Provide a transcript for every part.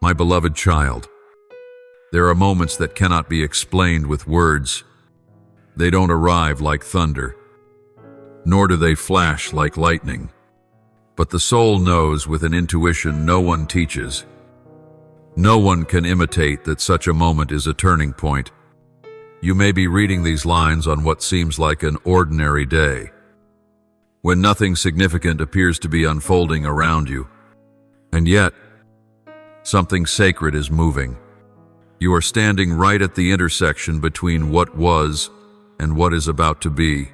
My beloved child, there are moments that cannot be explained with words. They don't arrive like thunder, nor do they flash like lightning. But the soul knows with an intuition no one teaches. No one can imitate that such a moment is a turning point. You may be reading these lines on what seems like an ordinary day, when nothing significant appears to be unfolding around you. And yet, something sacred is moving. You are standing right at the intersection between what was and what is about to be.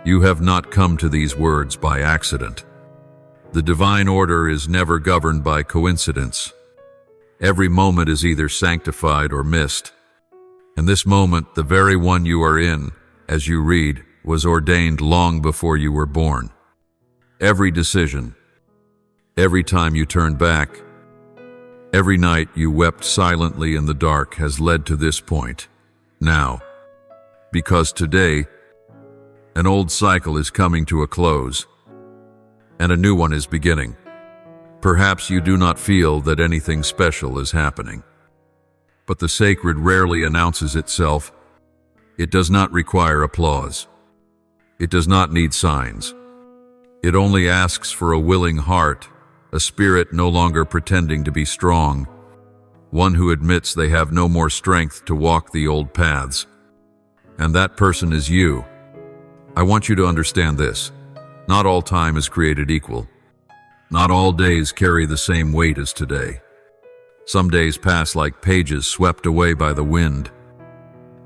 You have not come to these words by accident. The divine order is never governed by coincidence. Every moment is either sanctified or missed. And this moment, the very one you are in, as you read, was ordained long before you were born. Every decision, every time you turned back, every night you wept silently in the dark has led to this point, now. Because today, an old cycle is coming to a close, and a new one is beginning. Perhaps you do not feel that anything special is happening. But the sacred rarely announces itself. It does not require applause. It does not need signs. It only asks for a willing heart, a spirit no longer pretending to be strong, one who admits they have no more strength to walk the old paths. And that person is you. I want you to understand this. Not all time is created equal. Not all days carry the same weight as today. Some days pass like pages swept away by the wind.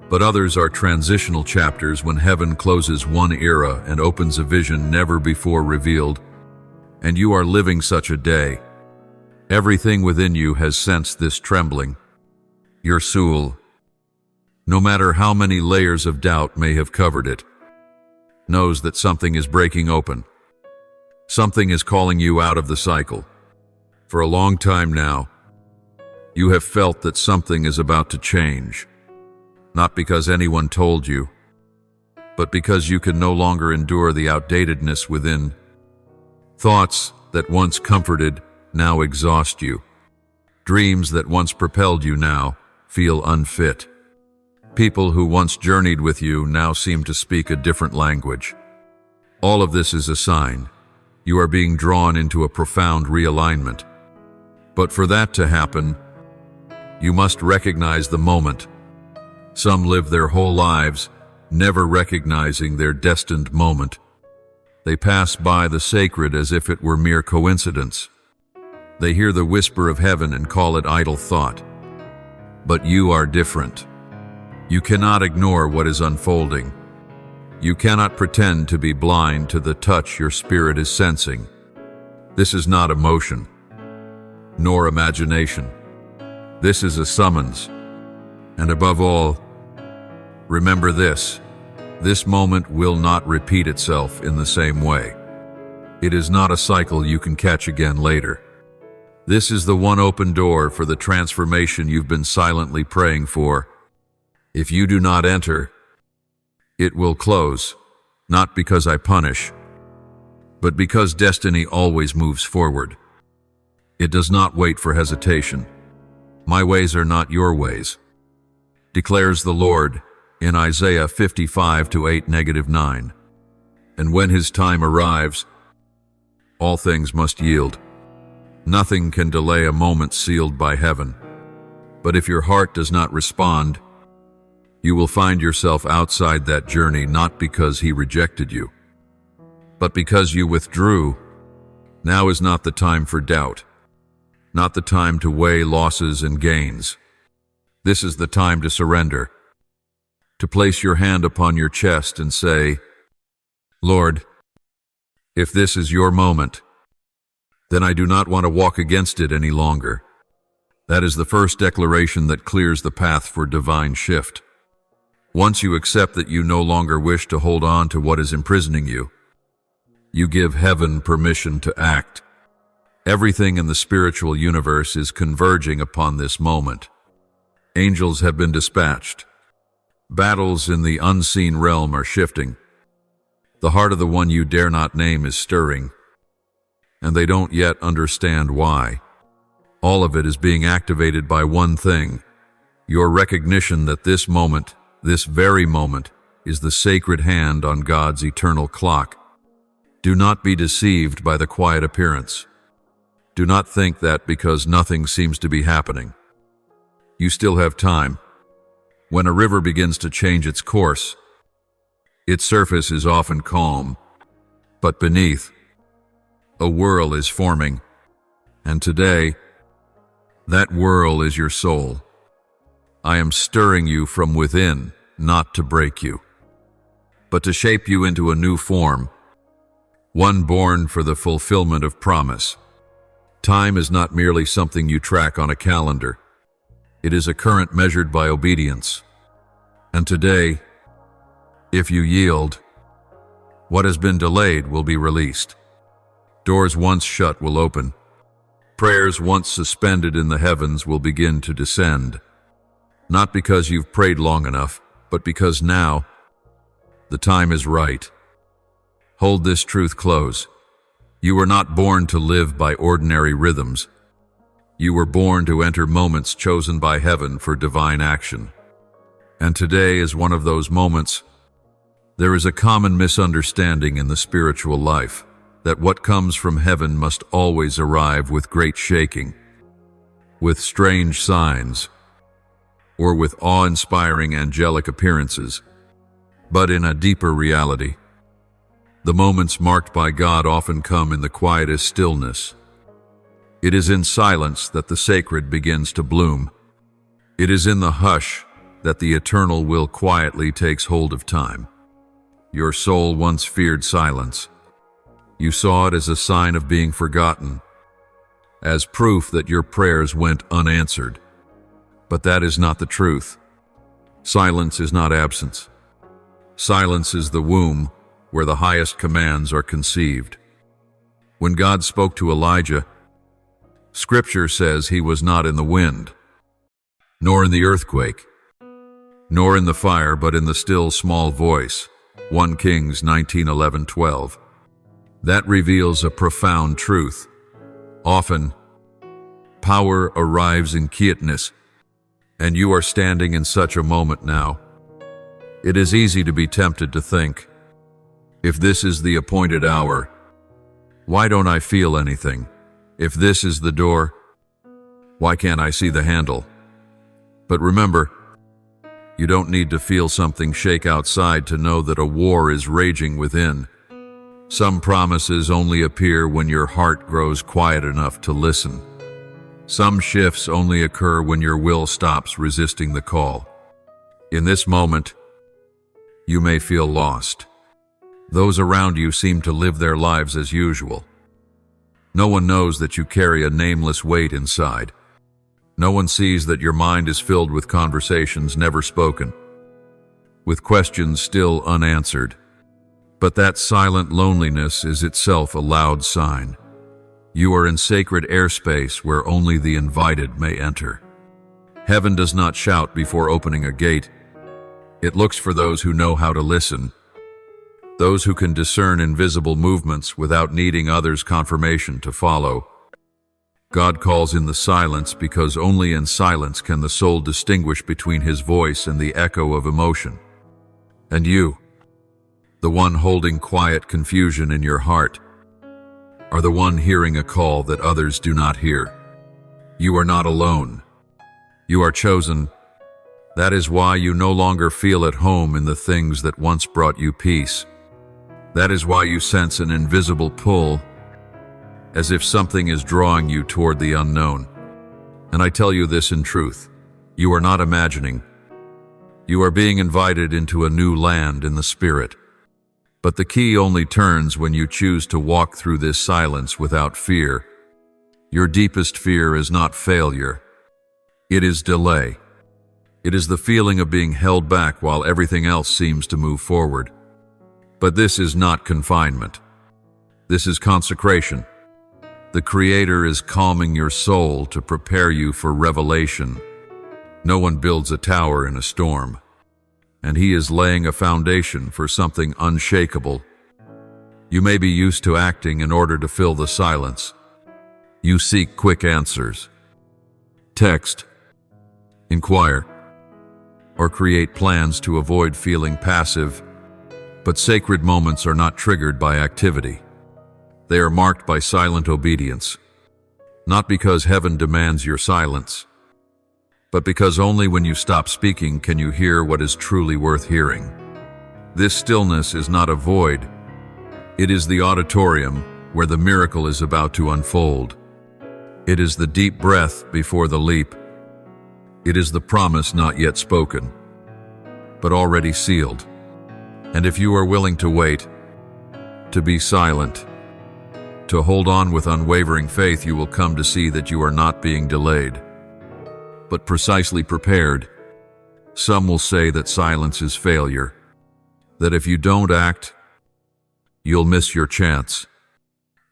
But others are transitional chapters when heaven closes one era and opens a vision never before revealed. And you are living such a day. Everything within you has sensed this trembling. Your soul, no matter how many layers of doubt may have covered it, knows that something is breaking open. Something is calling you out of the cycle. For a long time now, you have felt that something is about to change. Not because anyone told you, but because you can no longer endure the outdatedness within. Thoughts that once comforted now exhaust you. Dreams that once propelled you now feel unfit. People who once journeyed with you now seem to speak a different language. All of this is a sign. You are being drawn into a profound realignment. But for that to happen, you must recognize the moment. Some live their whole lives never recognizing their destined moment. They pass by the sacred as if it were mere coincidence. They hear the whisper of heaven and call it idle thought. But you are different. You cannot ignore what is unfolding. You cannot pretend to be blind to the touch your spirit is sensing. This is not emotion, nor imagination. This is a summons. And above all, remember this. This moment will not repeat itself in the same way. It is not a cycle you can catch again later. This is the one open door for the transformation you've been silently praying for. If you do not enter, it will close, not because I punish, but because destiny always moves forward. It does not wait for hesitation. My ways are not your ways, declares the Lord in Isaiah 55:8-9. And when his time arrives, all things must yield. Nothing can delay a moment sealed by heaven. But if your heart does not respond, you will find yourself outside that journey not because he rejected you, but because you withdrew. Now is not the time for doubt, not the time to weigh losses and gains. This is the time to surrender, to place your hand upon your chest and say, Lord, if this is your moment, then I do not want to walk against it any longer. That is the first declaration that clears the path for divine shift. Once you accept that you no longer wish to hold on to what is imprisoning you, you give heaven permission to act. Everything in the spiritual universe is converging upon this moment. Angels have been dispatched. Battles in the unseen realm are shifting. The heart of the one you dare not name is stirring, and they don't yet understand why. All of it is being activated by one thing: your recognition that this moment, this very moment, is the sacred hand on God's eternal clock. Do not be deceived by the quiet appearance. Do not think that because nothing seems to be happening, you still have time. When a river begins to change its course, its surface is often calm, but beneath, a whirl is forming. And today, that whirl is your soul. I am stirring you from within, not to break you, but to shape you into a new form, one born for the fulfillment of promise. Time is not merely something you track on a calendar. It is a current measured by obedience. And today, if you yield, what has been delayed will be released. Doors once shut will open. Prayers once suspended in the heavens will begin to descend. Not because you've prayed long enough, but because now, the time is right. Hold this truth close. You were not born to live by ordinary rhythms. You were born to enter moments chosen by heaven for divine action. And today is one of those moments. There is a common misunderstanding in the spiritual life, that what comes from heaven must always arrive with great shaking, with strange signs, or with awe-inspiring angelic appearances. But in a deeper reality, the moments marked by God often come in the quietest stillness. It is in silence that the sacred begins to bloom. It is in the hush that the eternal will quietly takes hold of time. Your soul once feared silence. You saw it as a sign of being forgotten, as proof that your prayers went unanswered. But that is not the truth. Silence is not absence. Silence is the womb where the highest commands are conceived. When God spoke to Elijah, Scripture says he was not in the wind, nor in the earthquake, nor in the fire, but in the still small voice. 1 Kings 19:11-12. That reveals a profound truth. Often, power arrives in quietness, and you are standing in such a moment now. It is easy to be tempted to think, if this is the appointed hour, why don't I feel anything? If this is the door, why can't I see the handle? But remember, you don't need to feel something shake outside to know that a war is raging within. Some promises only appear when your heart grows quiet enough to listen. Some shifts only occur when your will stops resisting the call. In this moment, you may feel lost. Those around you seem to live their lives as usual. No one knows that you carry a nameless weight inside. No one sees that your mind is filled with conversations never spoken, with questions still unanswered. But that silent loneliness is itself a loud sign. You are in sacred airspace where only the invited may enter. Heaven does not shout before opening a gate. It looks for those who know how to listen, those who can discern invisible movements without needing others' confirmation to follow. God calls in the silence because only in silence can the soul distinguish between his voice and the echo of emotion. And you, the one holding quiet confusion in your heart, are the one hearing a call that others do not hear. You are not alone. You are chosen. That is why you no longer feel at home in the things that once brought you peace. That is why you sense an invisible pull, as if something is drawing you toward the unknown. And I tell you this in truth, you are not imagining. You are being invited into a new land in the Spirit. But the key only turns when you choose to walk through this silence without fear. Your deepest fear is not failure. It is delay. It is the feeling of being held back while everything else seems to move forward. But this is not confinement. This is consecration. The Creator is calming your soul to prepare you for revelation. No one builds a tower in a storm, and He is laying a foundation for something unshakable. You may be used to acting in order to fill the silence. You seek quick answers. text, inquire, or create plans to avoid feeling passive, but sacred moments are not triggered by activity. They are marked by silent obedience, not because heaven demands your silence, but because only when you stop speaking can you hear what is truly worth hearing. This stillness is not a void. It is the auditorium where the miracle is about to unfold. It is the deep breath before the leap. It is the promise not yet spoken, but already sealed. And if you are willing to wait, to be silent, to hold on with unwavering faith, you will come to see that you are not being delayed, but precisely prepared. Some will say that silence is failure, that if you don't act, you'll miss your chance.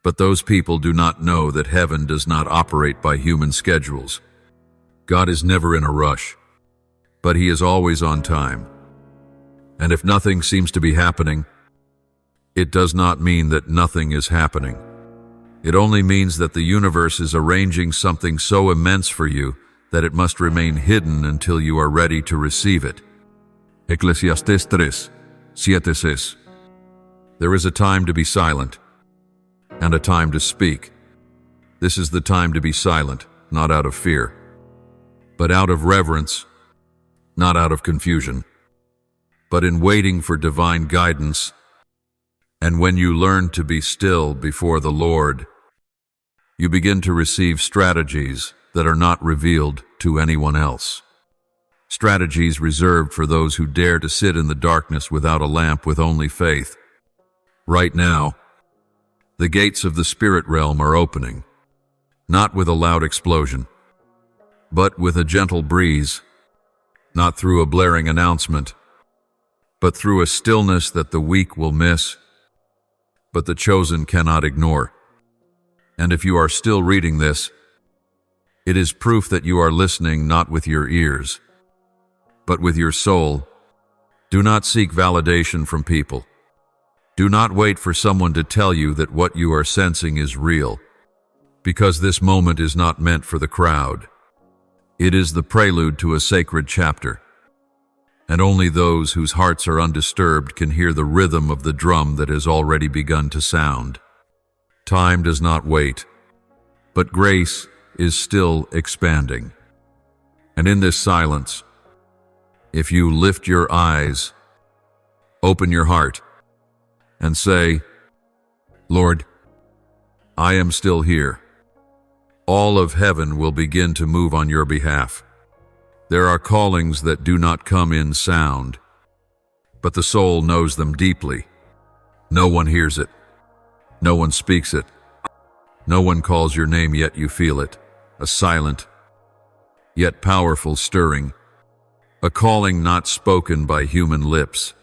But those people do not know that heaven does not operate by human schedules. God is never in a rush, but He is always on time. And if nothing seems to be happening, it does not mean that nothing is happening. It only means that the universe is arranging something so immense for you that it must remain hidden until you are ready to receive it. Eclesiastes 3:7. There is a time to be silent, and a time to speak. This is the time to be silent, not out of fear, but out of reverence, not out of confusion, but in waiting for divine guidance. And when you learn to be still before the Lord, you begin to receive strategies that are not revealed to anyone else. Strategies reserved for those who dare to sit in the darkness without a lamp, with only faith. Right now, the gates of the spirit realm are opening, not with a loud explosion, but with a gentle breeze, not through a blaring announcement, but through a stillness that the weak will miss, but the chosen cannot ignore. And if you are still reading this, it is proof that you are listening not with your ears, but with your soul. Do not seek validation from people. Do not wait for someone to tell you that what you are sensing is real, because this moment is not meant for the crowd. It is the prelude to a sacred chapter, and only those whose hearts are undisturbed can hear the rhythm of the drum that has already begun to sound. Time does not wait, but grace is still expanding. And in this silence, if you lift your eyes, open your heart, and say, Lord, I am still here, all of heaven will begin to move on your behalf. There are callings that do not come in sound, but the soul knows them deeply. No one hears it. No one speaks it. No one calls your name, yet you feel it. A silent, yet powerful stirring. A calling not spoken by human lips,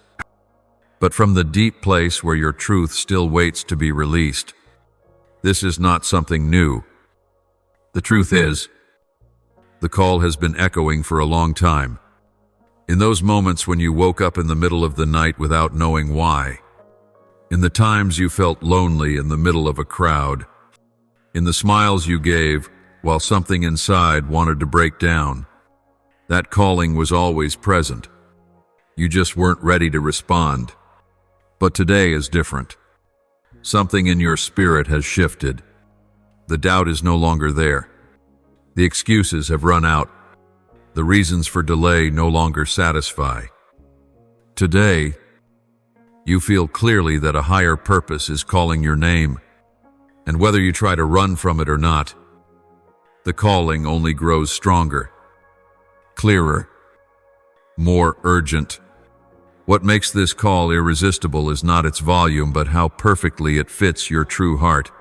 but from the deep place where your truth still waits to be released. This is not something new. The truth is, the call has been echoing for a long time. In those moments when you woke up in the middle of the night without knowing why, in the times you felt lonely in the middle of a crowd, in the smiles you gave while something inside wanted to break down, that calling was always present. You just weren't ready to respond. But today is different. Something in your spirit has shifted. The doubt is no longer there. The excuses have run out. The reasons for delay no longer satisfy. Today, you feel clearly that a higher purpose is calling your name, and whether you try to run from it or not, the calling only grows stronger, clearer, more urgent. What makes this call irresistible is not its volume, but how perfectly it fits your true heart.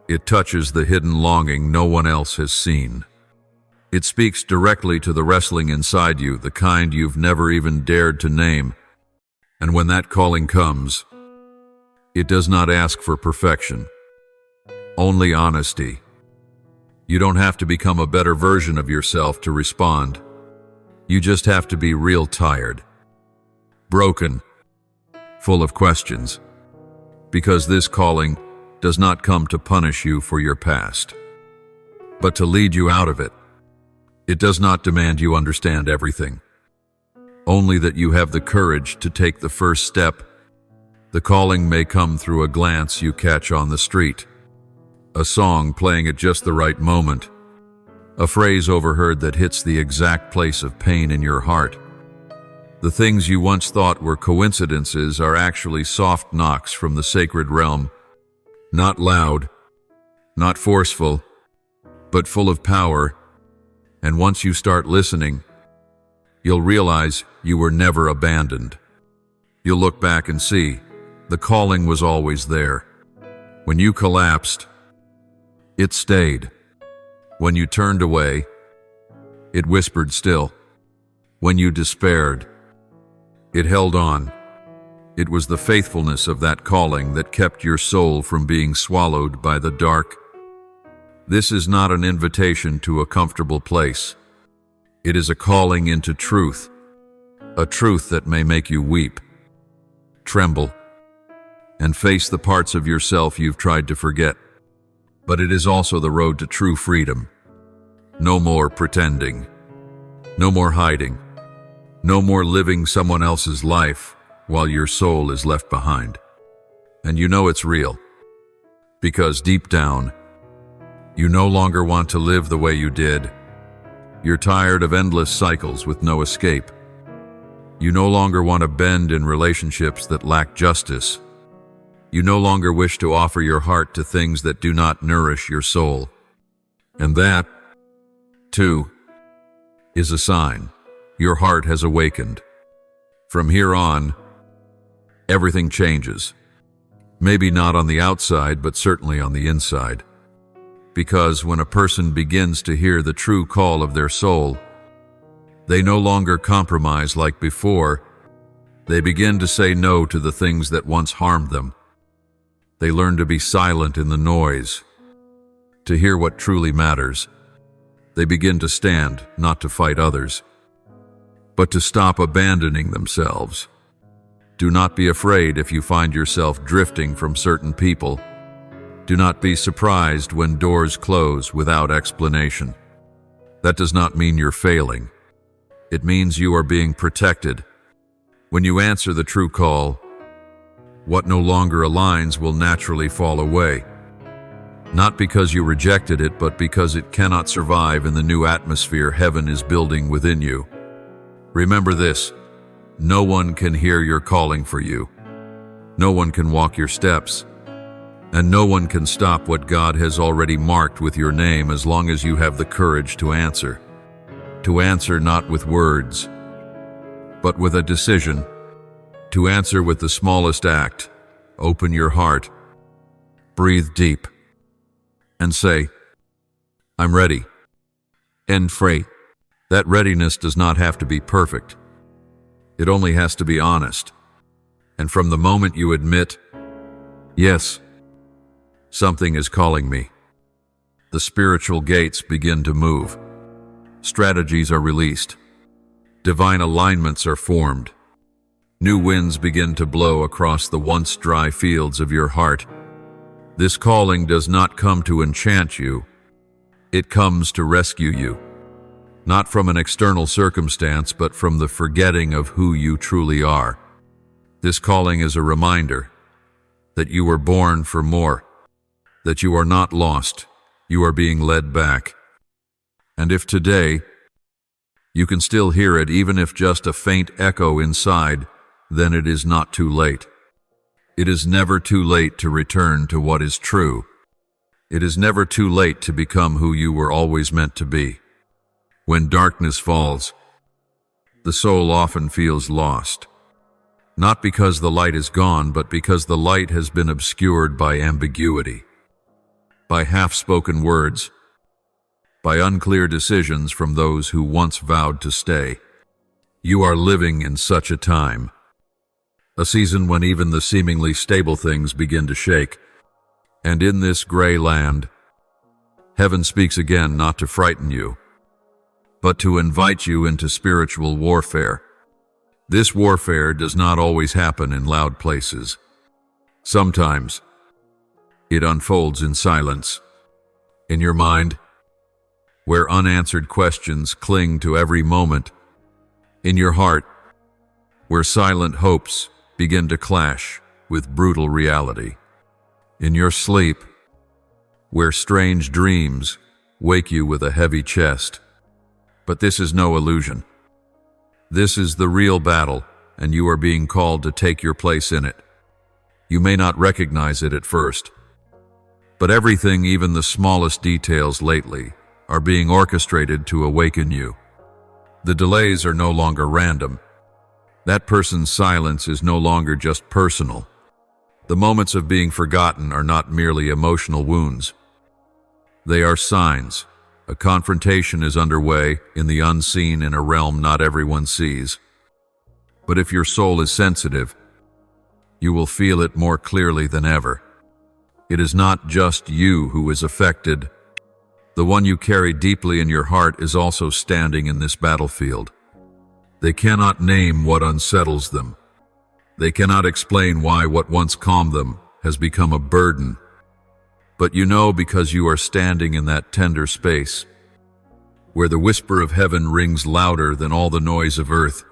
It touches the hidden longing no one else has seen. It speaks directly to the wrestling inside you, the kind you've never even dared to name. And when that calling comes, it does not ask for perfection, only honesty. You don't have to become a better version of yourself to respond. You just have to be real tired, broken, full of questions, because this calling does not come to punish you for your past, but to lead you out of it, It does not demand you understand everything, only that you have the courage to take the first step. The calling may come through a glance you catch on the street, a song playing at just the right moment, a phrase overheard that hits the exact place of pain in your heart. The things you once thought were coincidences are actually soft knocks from the sacred realm, not loud, not forceful, but full of power. And once you start listening, you'll realize you were never abandoned. You'll look back and see the calling was always there. When you collapsed, it stayed. When you turned away, it whispered still. When you despaired, it held on. It was the faithfulness of that calling that kept your soul from being swallowed by the dark. This is not an invitation to a comfortable place. It is a calling into truth, a truth that may make you weep, tremble, and face the parts of yourself you've tried to forget. But it is also the road to true freedom. No more pretending, no more hiding, no more living someone else's life while your soul is left behind. And you know it's real, because deep down, you no longer want to live the way you did. You're tired of endless cycles with no escape. You no longer want to bend in relationships that lack justice. You no longer wish to offer your heart to things that do not nourish your soul. And that, too, is a sign your heart has awakened. From here on, everything changes. Maybe not on the outside, but certainly on the inside. Because when a person begins to hear the true call of their soul, they no longer compromise like before. They begin to say no to the things that once harmed them. They learn to be silent in the noise, to hear what truly matters. They begin to stand, not to fight others, but to stop abandoning themselves. Do not be afraid if you find yourself drifting from certain people. Do not be surprised when doors close without explanation. That does not mean you're failing. It means you are being protected. When you answer the true call, what no longer aligns will naturally fall away. Not because you rejected it, but because it cannot survive in the new atmosphere heaven is building within you. Remember this: no one can hear your calling for you. No one can walk your steps. And no one can stop what God has already marked with your name as long as you have the courage to answer. To answer not with words, but with a decision. To answer with the smallest act. Open your heart, breathe deep, and say, I'm ready, and free. That readiness does not have to be perfect. It only has to be honest. And from the moment you admit, yes, something is calling me, the spiritual gates begin to move. Strategies are released. Divine alignments are formed. New winds begin to blow across the once dry fields of your heart. This calling does not come to enchant you. It comes to rescue you. Not from an external circumstance, but from the forgetting of who you truly are. This calling is a reminder that you were born for more, that you are not lost, you are being led back. And if today you can still hear it, even if just a faint echo inside, then it is not too late. It is never too late to return to what is true. It is never too late to become who you were always meant to be. When darkness falls, the soul often feels lost. Not because the light is gone, but because the light has been obscured by ambiguity, by half-spoken words, by unclear decisions from those who once vowed to stay. You are living in such a time, a season when even the seemingly stable things begin to shake. And in this gray land, heaven speaks again, not to frighten you, but to invite you into spiritual warfare. This warfare does not always happen in loud places. Sometimes it unfolds in silence, in your mind, where unanswered questions cling to every moment. In your heart, where silent hopes begin to clash with brutal reality. In your sleep, where strange dreams wake you with a heavy chest. But this is no illusion. This is the real battle, and you are being called to take your place in it. You may not recognize it at first, but everything, even the smallest details lately, are being orchestrated to awaken you. The delays are no longer random. That person's silence is no longer just personal. The moments of being forgotten are not merely emotional wounds. They are signs. A confrontation is underway in the unseen in a realm not everyone sees. But if your soul is sensitive, you will feel it more clearly than ever. It is not just you who is affected. The one you carry deeply in your heart is also standing in this battlefield. They cannot name what unsettles them. They cannot explain why what once calmed them has become a burden. But you know, because you are standing in that tender space, where the whisper of heaven rings louder than all the noise of earth.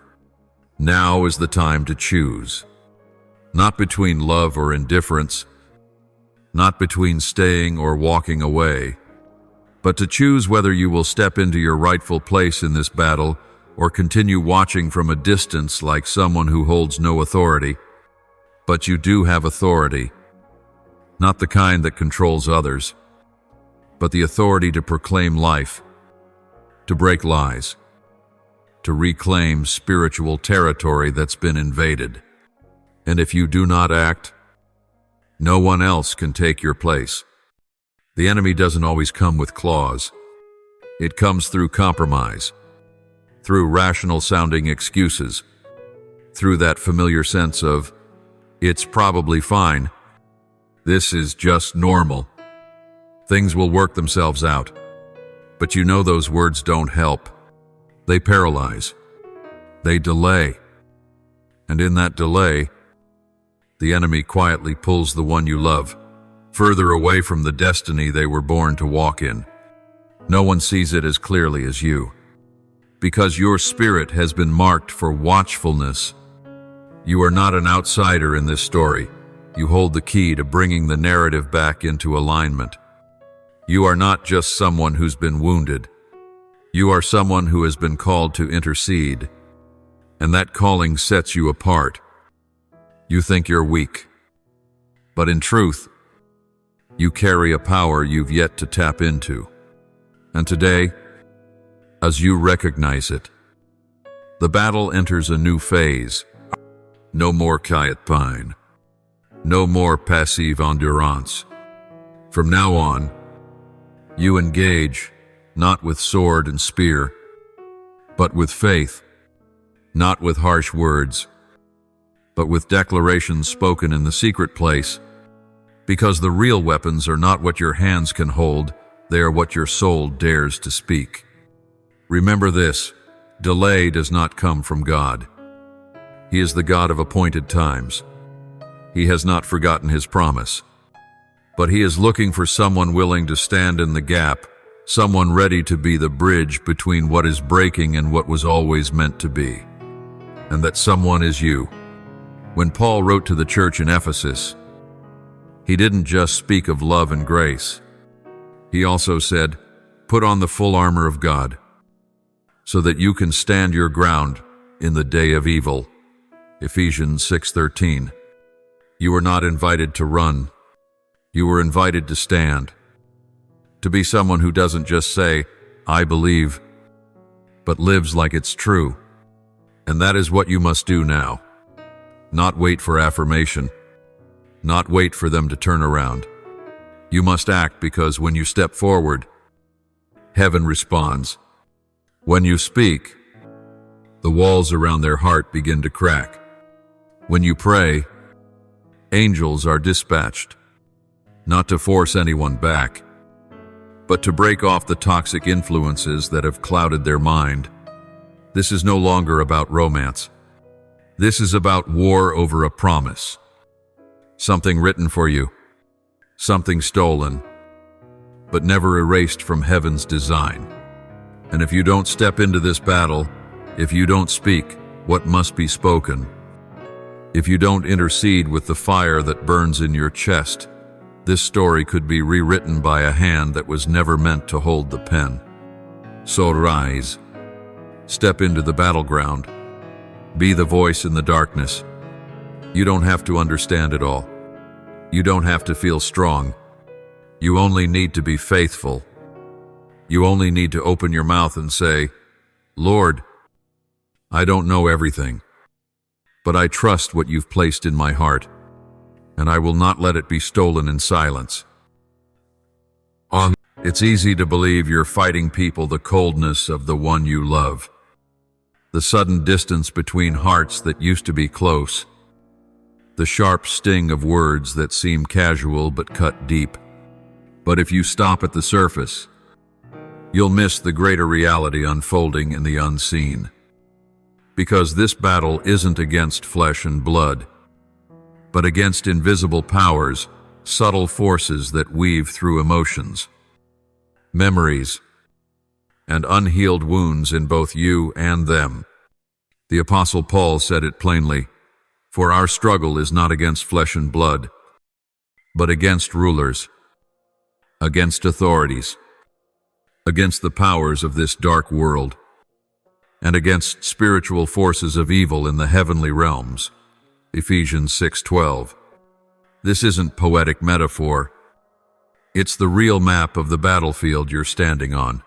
Now is the time to choose. Not between love or indifference, not between staying or walking away, but to choose whether you will step into your rightful place in this battle or continue watching from a distance like someone who holds no authority. But you do have authority, not the kind that controls others, but the authority to proclaim life, to break lies, to reclaim spiritual territory that's been invaded. And if you do not act, no one else can take your place. The enemy doesn't always come with claws. It comes through compromise, through rational-sounding excuses, through that familiar sense of, it's probably fine, this is just normal, things will work themselves out. But you know those words don't help. They paralyze. They delay. And in that delay, the enemy quietly pulls the one you love further away from the destiny they were born to walk in. No one sees it as clearly as you, because your spirit has been marked for watchfulness. You are not an outsider in this story. You hold the key to bringing the narrative back into alignment. You are not just someone who's been wounded. You are someone who has been called to intercede, and that calling sets you apart. You think you're weak, but in truth, you carry a power you've yet to tap into. And today, as you recognize it, the battle enters a new phase. No more quiet pine. No more passive endurance. From now on, you engage not with sword and spear, but with faith, not with harsh words, but with declarations spoken in the secret place, because the real weapons are not what your hands can hold, they are what your soul dares to speak. Remember this, delay does not come from God. He is the God of appointed times. He has not forgotten his promise. But he is looking for someone willing to stand in the gap, someone ready to be the bridge between what is breaking and what was always meant to be. And that someone is you. When Paul wrote to the church in Ephesus, he didn't just speak of love and grace. He also said, put on the full armor of God, so that you can stand your ground in the day of evil. Ephesians 6:13. You were not invited to run. You were invited to stand. To be someone who doesn't just say, I believe, but lives like it's true. And that is what you must do now. Not wait for affirmation. Not wait for them to turn around. You must act, because when you step forward, heaven responds. When you speak, the walls around their heart begin to crack. When you pray, angels are dispatched, not to force anyone back, but to break off the toxic influences that have clouded their mind. This is no longer about romance. This is about war over a promise. Something written for you, something stolen, but never erased from heaven's design. And if you don't step into this battle, if you don't speak what must be spoken, if you don't intercede with the fire that burns in your chest, this story could be rewritten by a hand that was never meant to hold the pen. So rise. Step into the battleground. Be the voice in the darkness. You don't have to understand it all. You don't have to feel strong. You only need to be faithful. You only need to open your mouth and say, Lord, I don't know everything, but I trust what you've placed in my heart, and I will not let it be stolen in silence. It's easy to believe you're fighting people the coldness of the one you love, the sudden distance between hearts that used to be close, the sharp sting of words that seem casual but cut deep. But if you stop at the surface, you'll miss the greater reality unfolding in the unseen. Because this battle isn't against flesh and blood, but against invisible powers, subtle forces that weave through emotions, memories, and unhealed wounds in both you and them. The Apostle Paul said it plainly, "For our struggle is not against flesh and blood, but against rulers, against authorities, against the powers of this dark world, and against spiritual forces of evil in the heavenly realms." Ephesians 6:12. This isn't poetic metaphor. It's the real map of the battlefield you're standing on.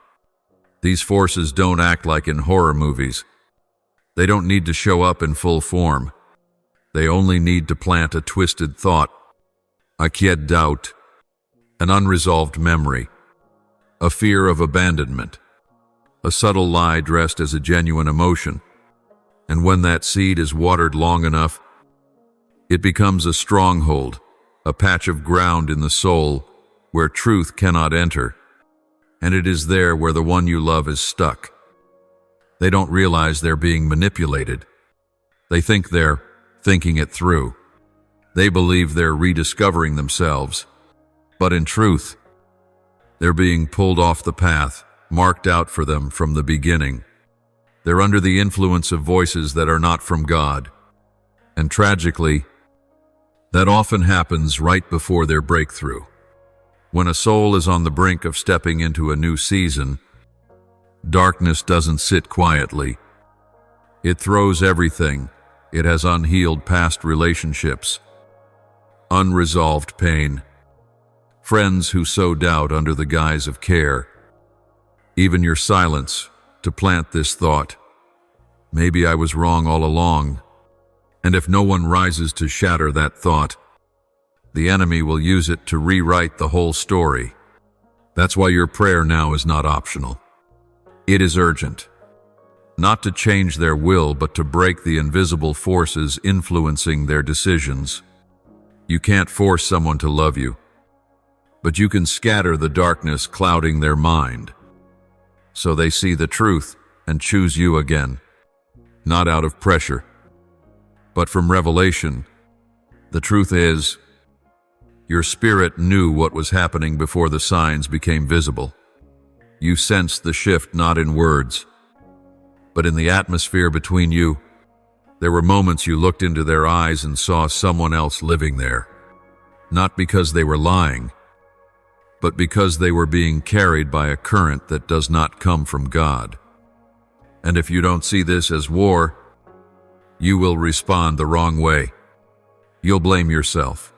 These forces don't act like in horror movies. They don't need to show up in full form. They only need to plant a twisted thought, a quiet doubt, an unresolved memory, a fear of abandonment, a subtle lie dressed as a genuine emotion. And when that seed is watered long enough, it becomes a stronghold, a patch of ground in the soul where truth cannot enter. And it is there where the one you love is stuck. They don't realize they're being manipulated. They think they're thinking it through. They believe they're rediscovering themselves. But in truth, they're being pulled off the path marked out for them from the beginning. They're under the influence of voices that are not from God. And tragically, that often happens right before their breakthrough. When a soul is on the brink of stepping into a new season, darkness doesn't sit quietly. It throws everything. It has unhealed past relationships, unresolved pain, friends who sow doubt under the guise of care, even your silence to plant this thought, maybe I was wrong all along. And if no one rises to shatter that thought, the enemy will use it to rewrite the whole story. That's why your prayer now is not optional. It is urgent. Not to change their will, but to break the invisible forces influencing their decisions. You can't force someone to love you, but you can scatter the darkness clouding their mind, so they see the truth and choose you again, not out of pressure, but from revelation. The truth is, your spirit knew what was happening before the signs became visible. You sensed the shift not in words, but in the atmosphere between you. There were moments you looked into their eyes and saw someone else living there, not because they were lying, but because they were being carried by a current that does not come from God. And if you don't see this as war, you will respond the wrong way. You'll blame yourself.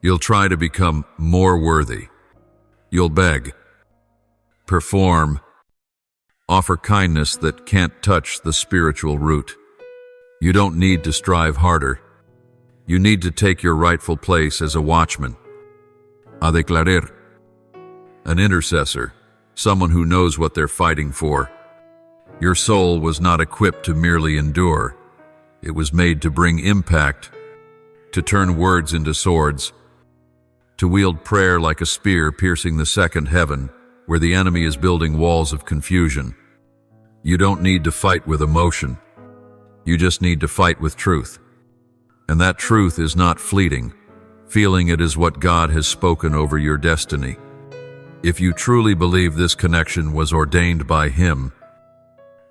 You'll try to become more worthy. You'll beg, perform, offer kindness that can't touch the spiritual root. You don't need to strive harder. You need to take your rightful place as a watchman, a declarer, an intercessor, someone who knows what they're fighting for. Your soul was not equipped to merely endure. It was made to bring impact, to turn words into swords, to wield prayer like a spear piercing the second heaven, where the enemy is building walls of confusion. You don't need to fight with emotion. You just need to fight with truth. And that truth is not fleeting. Feeling it is what God has spoken over your destiny. If you truly believe this connection was ordained by Him,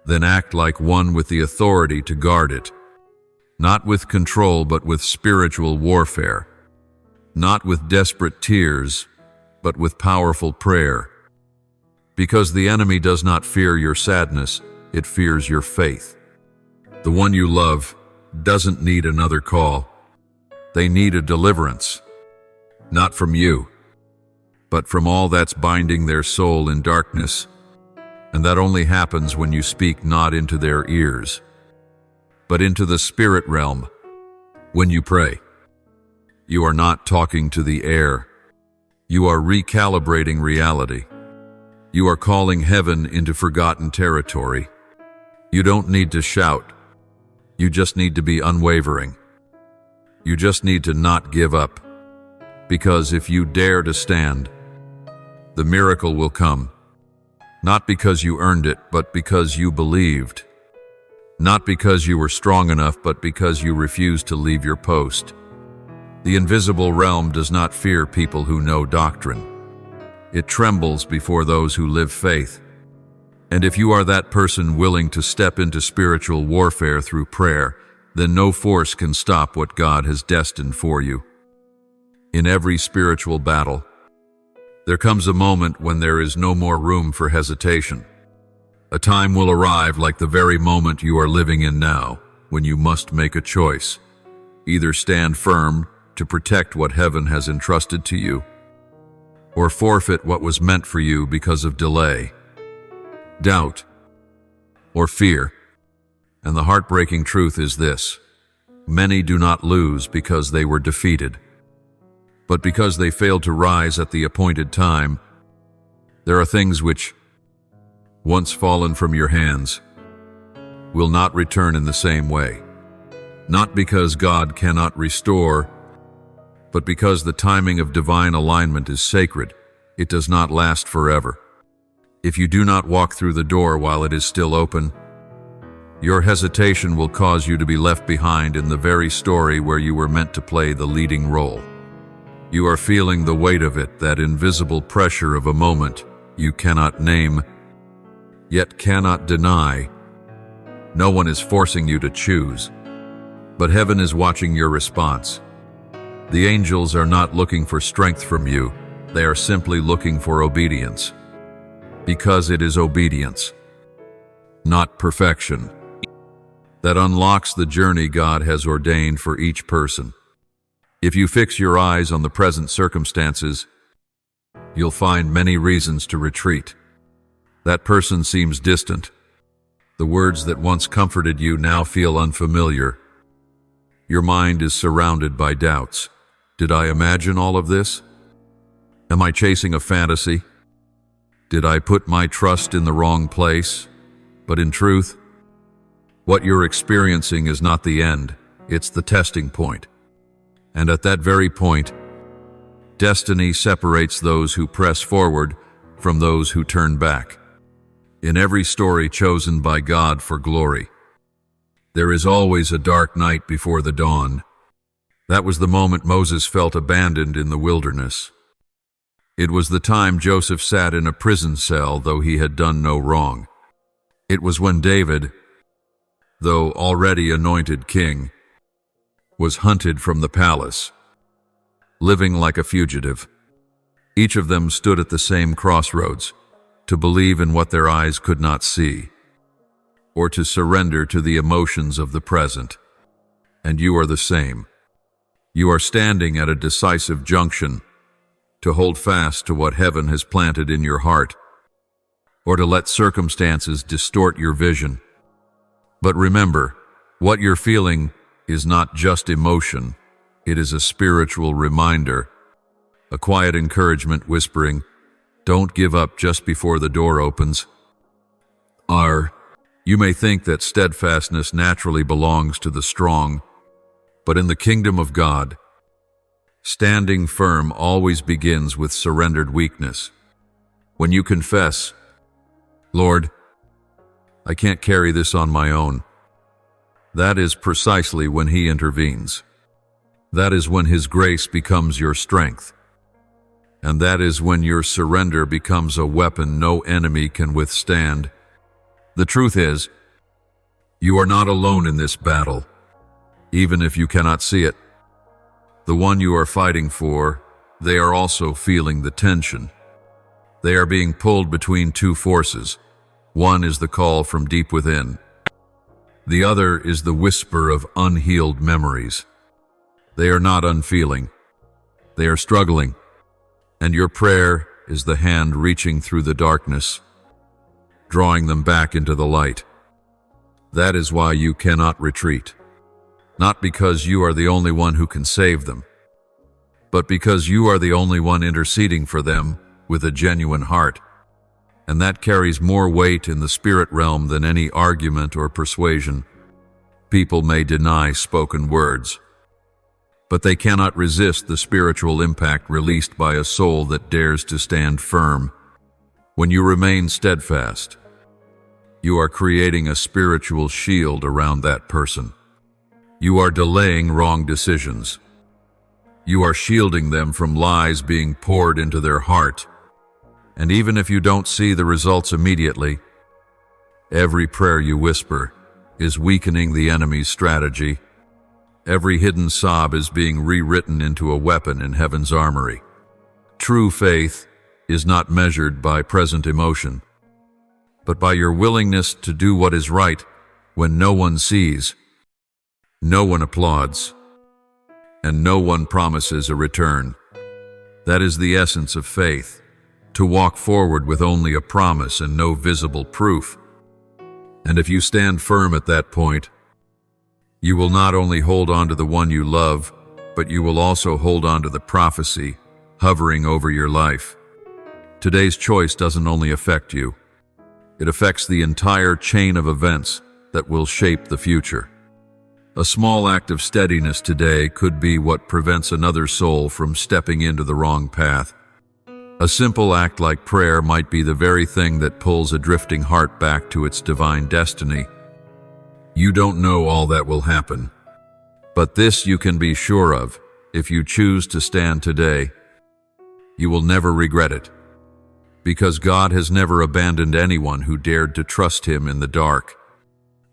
then act like one with the authority to guard it, not with control but with spiritual warfare, not with desperate tears but with powerful prayer. Because the enemy does not fear your sadness, it fears your faith. The one you love doesn't need another call. They need a deliverance, not from you, but from all that's binding their soul in darkness. And that only happens when you speak not into their ears, but into the spirit realm. When you pray, you are not talking to the air. You are recalibrating reality. You are calling heaven into forgotten territory. You don't need to shout. You just need to be unwavering. You just need to not give up. Because if you dare to stand, the miracle will come. Not because you earned it, but because you believed. Not because you were strong enough, but because you refused to leave your post. The invisible realm does not fear people who know doctrine. It trembles before those who live faith. And if you are that person willing to step into spiritual warfare through prayer, then no force can stop what God has destined for you. In every spiritual battle, there comes a moment when there is no more room for hesitation. A time will arrive like the very moment you are living in now, when you must make a choice. Either stand firm to protect what heaven has entrusted to you, or forfeit what was meant for you because of delay, doubt, or fear. And the heartbreaking truth is this: many do not lose because they were defeated, but because they failed to rise at the appointed time. There are things which, once fallen from your hands, will not return in the same way. Not because God cannot restore, but because the timing of divine alignment is sacred. It does not last forever. If you do not walk through the door while it is still open, your hesitation will cause you to be left behind in the very story where you were meant to play the leading role. You are feeling the weight of it, that invisible pressure of a moment you cannot name, yet cannot deny. No one is forcing you to choose, but heaven is watching your response. The angels are not looking for strength from you, they are simply looking for obedience. Because it is obedience, not perfection, that unlocks the journey God has ordained for each person. If you fix your eyes on the present circumstances, you'll find many reasons to retreat. That person seems distant. The words that once comforted you now feel unfamiliar. Your mind is surrounded by doubts. Did I imagine all of this? Am I chasing a fantasy? Did I put my trust in the wrong place? But in truth, what you're experiencing is not the end, it's the testing point. And at that very point, destiny separates those who press forward from those who turn back. In every story chosen by God for glory, there is always a dark night before the dawn. That was the moment Moses felt abandoned in the wilderness. It was the time Joseph sat in a prison cell, though he had done no wrong. It was when David, though already anointed king, was hunted from the palace, living like a fugitive. Each of them stood at the same crossroads, to believe in what their eyes could not see, or to surrender to the emotions of the present. And you are the same. You are standing at a decisive junction, to hold fast to what heaven has planted in your heart, or to let circumstances distort your vision. But remember, what you're feeling is not just emotion, it is a spiritual reminder, a quiet encouragement whispering, don't give up just before the door opens. You may think that steadfastness naturally belongs to the strong, but in the kingdom of God, standing firm always begins with surrendered weakness. When you confess, Lord, I can't carry this on my own, that is precisely when He intervenes. That is when His grace becomes your strength. And that is when your surrender becomes a weapon no enemy can withstand. The truth is, you are not alone in this battle, even if you cannot see it. The one you are fighting for, they are also feeling the tension. They are being pulled between two forces. One is the call from deep within. The other is the whisper of unhealed memories. They are not unfeeling. They are struggling. And your prayer is the hand reaching through the darkness, drawing them back into the light. That is why you cannot retreat. Not because you are the only one who can save them, but because you are the only one interceding for them with a genuine heart. And that carries more weight in the spirit realm than any argument or persuasion. People may deny spoken words, but they cannot resist the spiritual impact released by a soul that dares to stand firm. When you remain steadfast, you are creating a spiritual shield around that person. You are delaying wrong decisions. You are shielding them from lies being poured into their heart. And even if you don't see the results immediately, every prayer you whisper is weakening the enemy's strategy. Every hidden sob is being rewritten into a weapon in heaven's armory. True faith is not measured by present emotion, but by your willingness to do what is right when no one sees, no one applauds, and no one promises a return. That is the essence of faith, to walk forward with only a promise and no visible proof. And if you stand firm at that point, you will not only hold on to the one you love, but you will also hold on to the prophecy hovering over your life. Today's choice doesn't only affect you, it affects the entire chain of events that will shape the future. A small act of steadiness today could be what prevents another soul from stepping into the wrong path. A simple act like prayer might be the very thing that pulls a drifting heart back to its divine destiny. You don't know all that will happen, but this you can be sure of: if you choose to stand today, you will never regret it, because God has never abandoned anyone who dared to trust Him in the dark.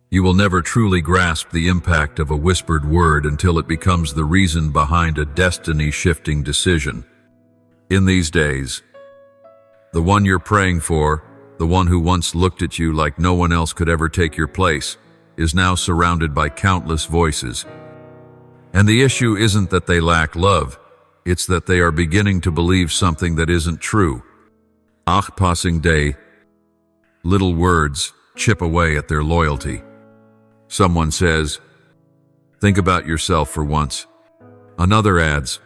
You will never truly grasp the impact of a whispered word until it becomes the reason behind a destiny-shifting decision. In these days, the one you're praying for, the one who once looked at you like no one else could ever take your place, is now surrounded by countless voices. And the issue isn't that they lack love, it's that they are beginning to believe something that isn't true. Passing day, little words chip away at their loyalty. Someone says, "Think about yourself for once." Another adds,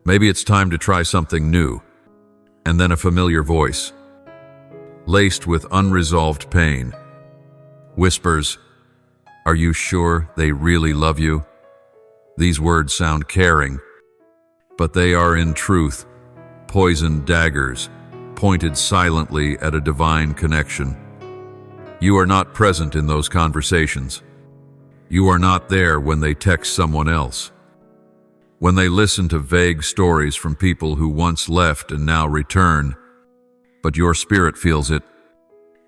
"Maybe it's time to try something new." And then a familiar voice, laced with unresolved pain, whispers, "Are you sure they really love you?" These words sound caring, but they are in truth poisoned daggers pointed silently at a divine connection. You are not present in those conversations. You are not there when they text someone else, when they listen to vague stories from people who once left and now return, but your spirit feels it.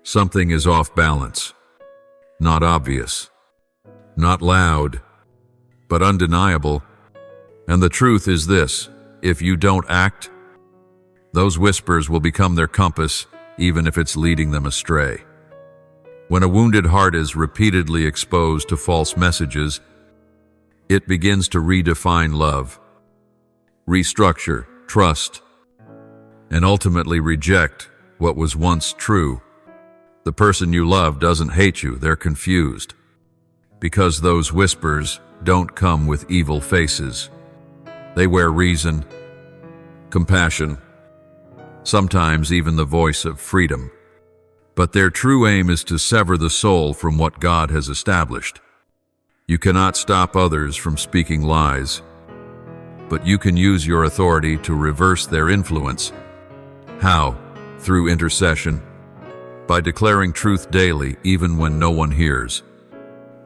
Something is off balance. Not obvious, not loud, but undeniable. And the truth is this: if you don't act, those whispers will become their compass, even if it's leading them astray. When a wounded heart is repeatedly exposed to false messages, it begins to redefine love, restructure trust, and ultimately reject what was once true. The person you love doesn't hate you, they're confused, because those whispers don't come with evil faces. They wear reason, compassion, sometimes even the voice of freedom. But their true aim is to sever the soul from what God has established. You cannot stop others from speaking lies, but you can use your authority to reverse their influence. How? Through intercession, by declaring truth daily even when no one hears,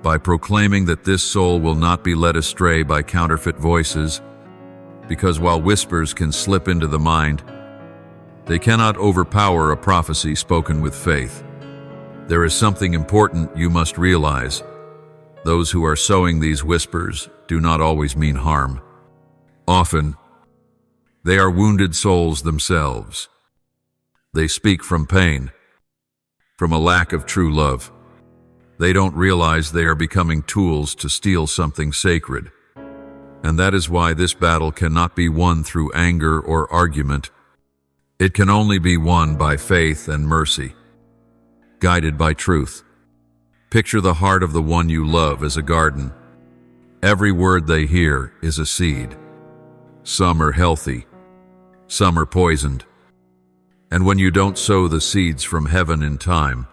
by proclaiming that this soul will not be led astray by counterfeit voices, because while whispers can slip into the mind, they cannot overpower a prophecy spoken with faith. There is something important you must realize. Those who are sowing these whispers do not always mean harm. Often, they are wounded souls themselves. They speak from pain, from a lack of true love. They don't realize they are becoming tools to steal something sacred. And that is why this battle cannot be won through anger or argument. It can only be won by faith and mercy, guided by truth. Picture the heart of the one you love as a garden. Every word they hear is a seed. Some are healthy, some are poisoned. And when you don't sow the seeds from heaven in time,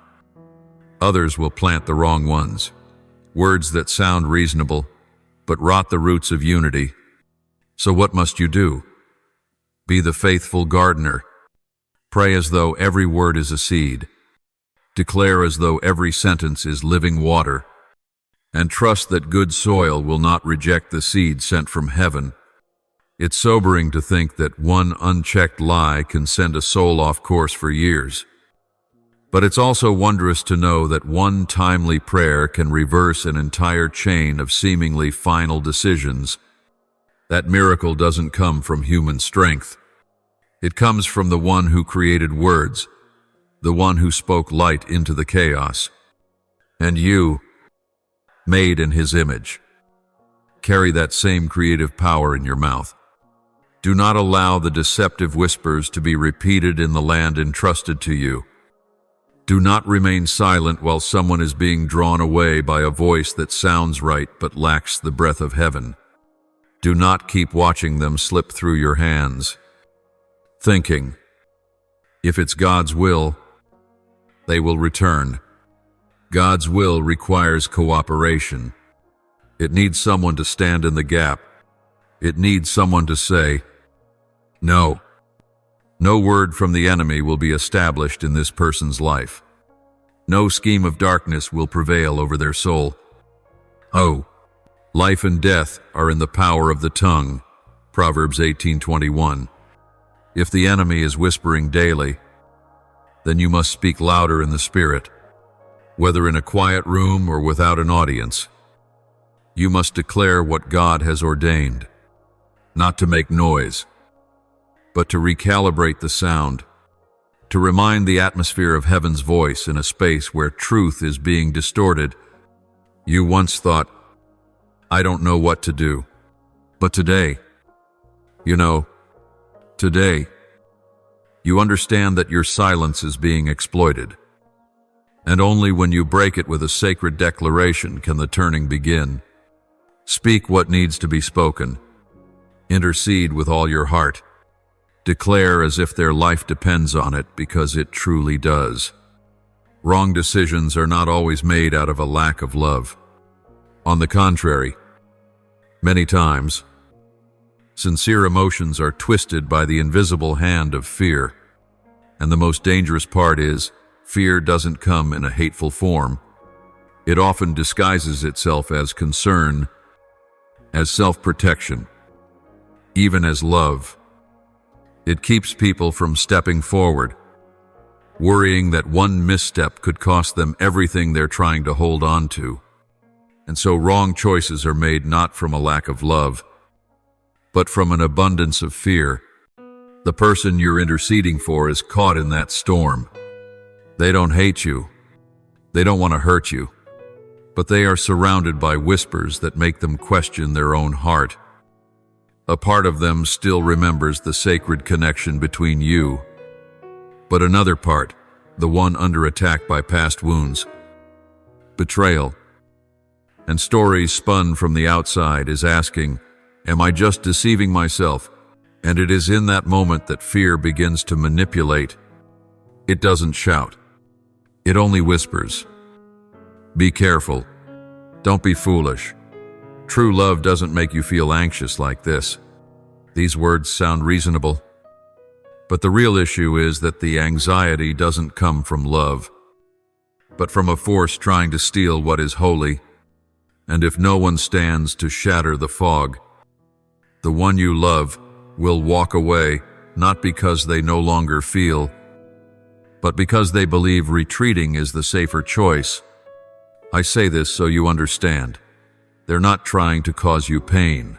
others will plant the wrong ones. Words that sound reasonable, but rot the roots of unity. So what must you do? Be the faithful gardener. Pray as though every word is a seed. Declare as though every sentence is living water. And trust that good soil will not reject the seed sent from heaven. It's sobering to think that one unchecked lie can send a soul off course for years. But it's also wondrous to know that one timely prayer can reverse an entire chain of seemingly final decisions. That miracle doesn't come from human strength. It comes from the one who created words, the one who spoke light into the chaos. And you, made in his image, carry that same creative power in your mouth. Do not allow the deceptive whispers to be repeated in the land entrusted to you. Do not remain silent while someone is being drawn away by a voice that sounds right but lacks the breath of heaven. Do not keep watching them slip through your hands, thinking, if it's God's will, they will return. God's will requires cooperation. It needs someone to stand in the gap. It needs someone to say, no. No word from the enemy will be established in this person's life. No scheme of darkness will prevail over their soul. Oh, life and death are in the power of the tongue. Proverbs 18:21. If the enemy is whispering daily, then you must speak louder in the spirit. Whether in a quiet room or without an audience, you must declare what God has ordained, not to make noise, but to recalibrate the sound, to remind the atmosphere of heaven's voice in a space where truth is being distorted. You once thought, I don't know what to do. But today, today, you understand that your silence is being exploited. And only when you break it with a sacred declaration can the turning begin. Speak what needs to be spoken. Intercede with all your heart. Declare as if their life depends on it, because it truly does. Wrong decisions are not always made out of a lack of love. On the contrary, many times, sincere emotions are twisted by the invisible hand of fear. And the most dangerous part is, fear doesn't come in a hateful form. It often disguises itself as concern, as self-protection, even as love. It keeps people from stepping forward, worrying that one misstep could cost them everything they're trying to hold on to. And so wrong choices are made not from a lack of love, but from an abundance of fear. The person you're interceding for is caught in that storm. They don't hate you. They don't want to hurt you. But they are surrounded by whispers that make them question their own heart. A part of them still remembers the sacred connection between you, but another part, the one under attack by past wounds, betrayal, and stories spun from the outside, is asking, am I just deceiving myself? And it is in that moment that fear begins to manipulate. It doesn't shout. It only whispers. Be careful. Don't be foolish. True love doesn't make you feel anxious like this. These words sound reasonable. But the real issue is that the anxiety doesn't come from love, but from a force trying to steal what is holy. And if no one stands to shatter the fog, the one you love, will walk away, not because they no longer feel, but because they believe retreating is the safer choice. I say this so you understand. They're not trying to cause you pain.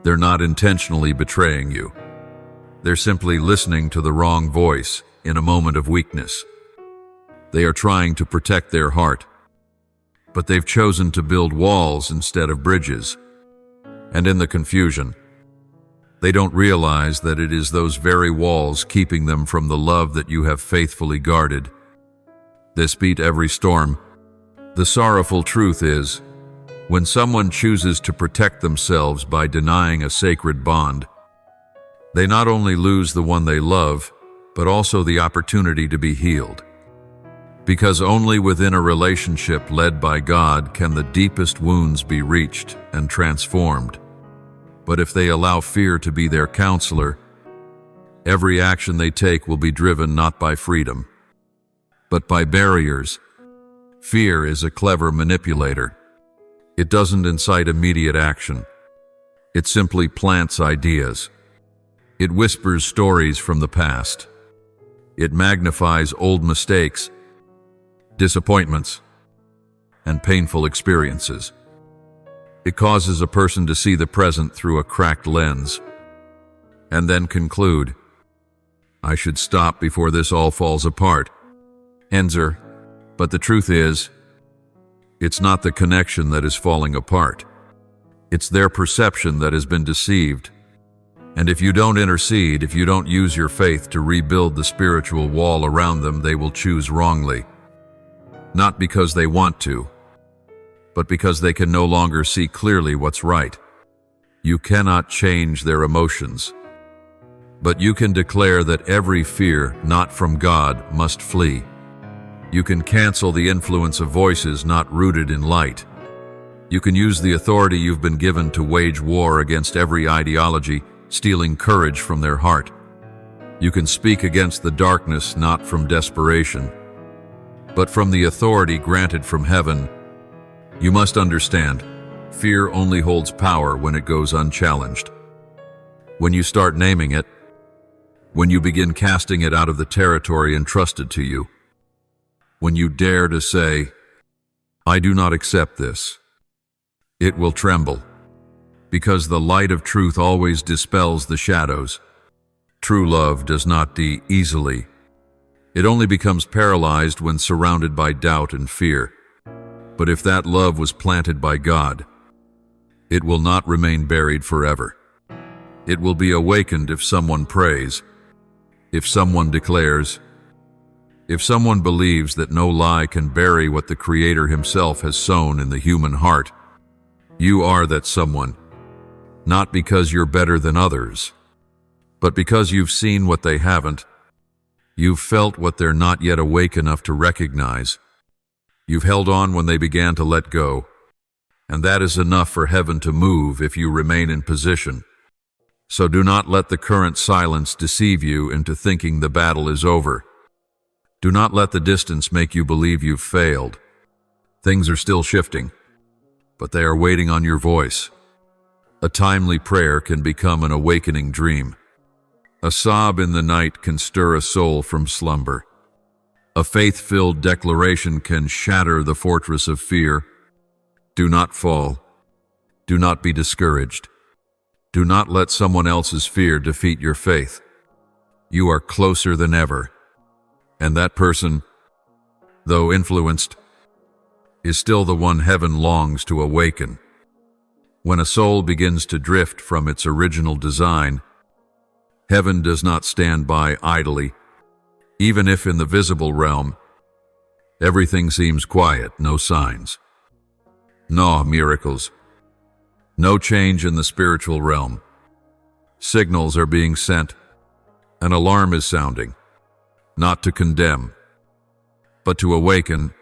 They're not intentionally betraying you. They're simply listening to the wrong voice in a moment of weakness. They are trying to protect their heart, but they've chosen to build walls instead of bridges. And in the confusion, they don't realize that it is those very walls keeping them from the love that you have faithfully guarded. This beat every storm. The sorrowful truth is, when someone chooses to protect themselves by denying a sacred bond, they not only lose the one they love, but also the opportunity to be healed. Because only within a relationship led by God can the deepest wounds be reached and transformed. But if they allow fear to be their counselor, every action they take will be driven not by freedom, but by barriers. Fear is a clever manipulator. It doesn't incite immediate action. It simply plants ideas. It whispers stories from the past. It magnifies old mistakes, disappointments, and painful experiences. It causes a person to see the present through a cracked lens, and then conclude, I should stop before this all falls apart. Enzer, but the truth is, it's not the connection that is falling apart. It's their perception that has been deceived. And if you don't intercede, if you don't use your faith to rebuild the spiritual wall around them, they will choose wrongly. Not because they want to, but because they can no longer see clearly what's right. You cannot change their emotions, but you can declare that every fear not from God must flee. You can cancel the influence of voices not rooted in light. You can use the authority you've been given to wage war against every ideology, stealing courage from their heart. You can speak against the darkness not from desperation, but from the authority granted from heaven. You must understand, fear only holds power when it goes unchallenged. When you start naming it, when you begin casting it out of the territory entrusted to you, when you dare to say, I do not accept this, it will tremble, because the light of truth always dispels the shadows. True love does not die easily. It only becomes paralyzed when surrounded by doubt and fear. But if that love was planted by God, it will not remain buried forever. It will be awakened if someone prays, if someone declares, if someone believes that no lie can bury what the Creator Himself has sown in the human heart. You are that someone, not because you're better than others, but because you've seen what they haven't. You've felt what they're not yet awake enough to recognize. You've held on when they began to let go, and that is enough for heaven to move if you remain in position. So do not let the current silence deceive you into thinking the battle is over. Do not let the distance make you believe you've failed. Things are still shifting, but they are waiting on your voice. A timely prayer can become an awakening dream. A sob in the night can stir a soul from slumber. A faith-filled declaration can shatter the fortress of fear. Do not fall. Do not be discouraged. Do not let someone else's fear defeat your faith. You are closer than ever. And that person, though influenced, is still the one heaven longs to awaken. When a soul begins to drift from its original design, heaven does not stand by idly. Even if in the visible realm, everything seems quiet, no signs, no miracles, no change in the spiritual realm. Signals are being sent. An alarm is sounding. Not to condemn, but to awaken,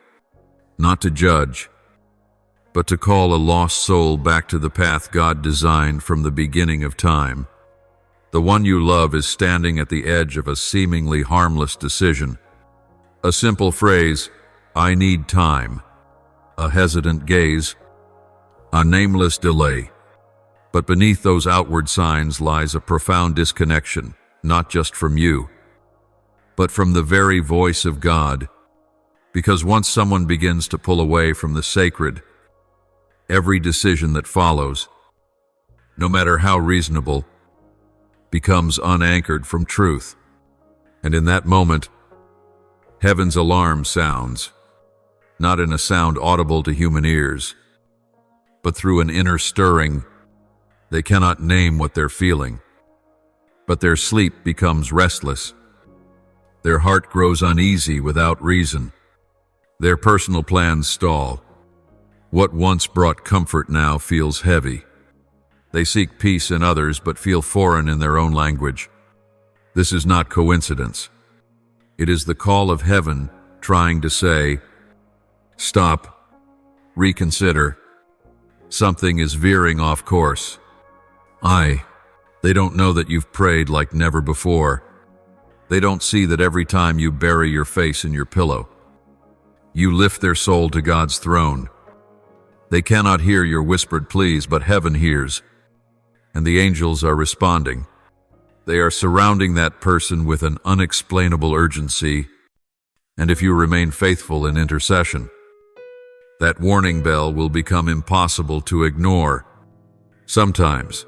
not to judge, but to call a lost soul back to the path God designed from the beginning of time. The one you love is standing at the edge of a seemingly harmless decision. A simple phrase, I need time, a hesitant gaze, a nameless delay. But beneath those outward signs lies a profound disconnection, not just from you, but from the very voice of God. Because once someone begins to pull away from the sacred, every decision that follows, no matter how reasonable, becomes unanchored from truth. And in that moment, heaven's alarm sounds, not in a sound audible to human ears, but through an inner stirring. They cannot name what they're feeling, but their sleep becomes restless. Their heart grows uneasy without reason. Their personal plans stall. What once brought comfort now feels heavy. They seek peace in others but feel foreign in their own language. This is not coincidence. It is the call of heaven trying to say, "Stop, reconsider. Something is veering off course." They don't know that you've prayed like never before. They don't see that every time you bury your face in your pillow, you lift their soul to God's throne. They cannot hear your whispered pleas, but heaven hears, and the angels are responding. They are surrounding that person with an unexplainable urgency, and if you remain faithful in intercession, that warning bell will become impossible to ignore. Sometimes,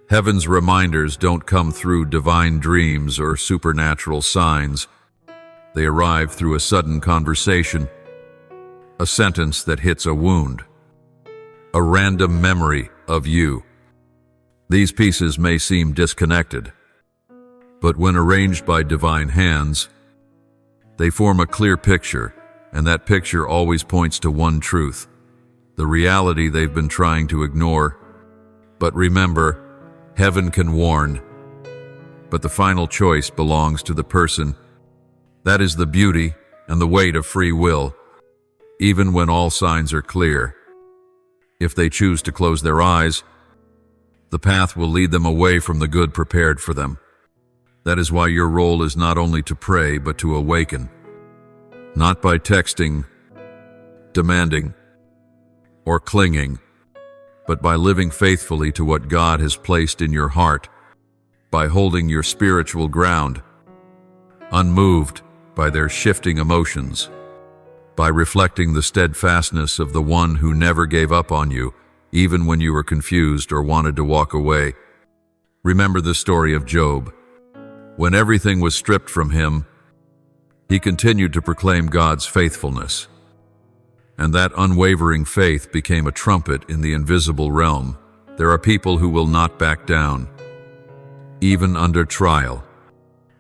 heaven's reminders don't come through divine dreams or supernatural signs. They arrive through a sudden conversation, a sentence that hits a wound, a random memory of you. These pieces may seem disconnected, but when arranged by divine hands, they form a clear picture, and that picture always points to one truth, the reality they've been trying to ignore. But remember, heaven can warn, but the final choice belongs to the person. That is the beauty and the weight of free will. Even when all signs are clear, if they choose to close their eyes, the path will lead them away from the good prepared for them. That is why your role is not only to pray, but to awaken. Not by texting, demanding, or clinging, but by living faithfully to what God has placed in your heart, by holding your spiritual ground, unmoved by their shifting emotions, by reflecting the steadfastness of the one who never gave up on you, even when you were confused or wanted to walk away. Remember the story of Job. When everything was stripped from him, he continued to proclaim God's faithfulness. And that unwavering faith became a trumpet in the invisible realm. There are people who will not back down, even under trial.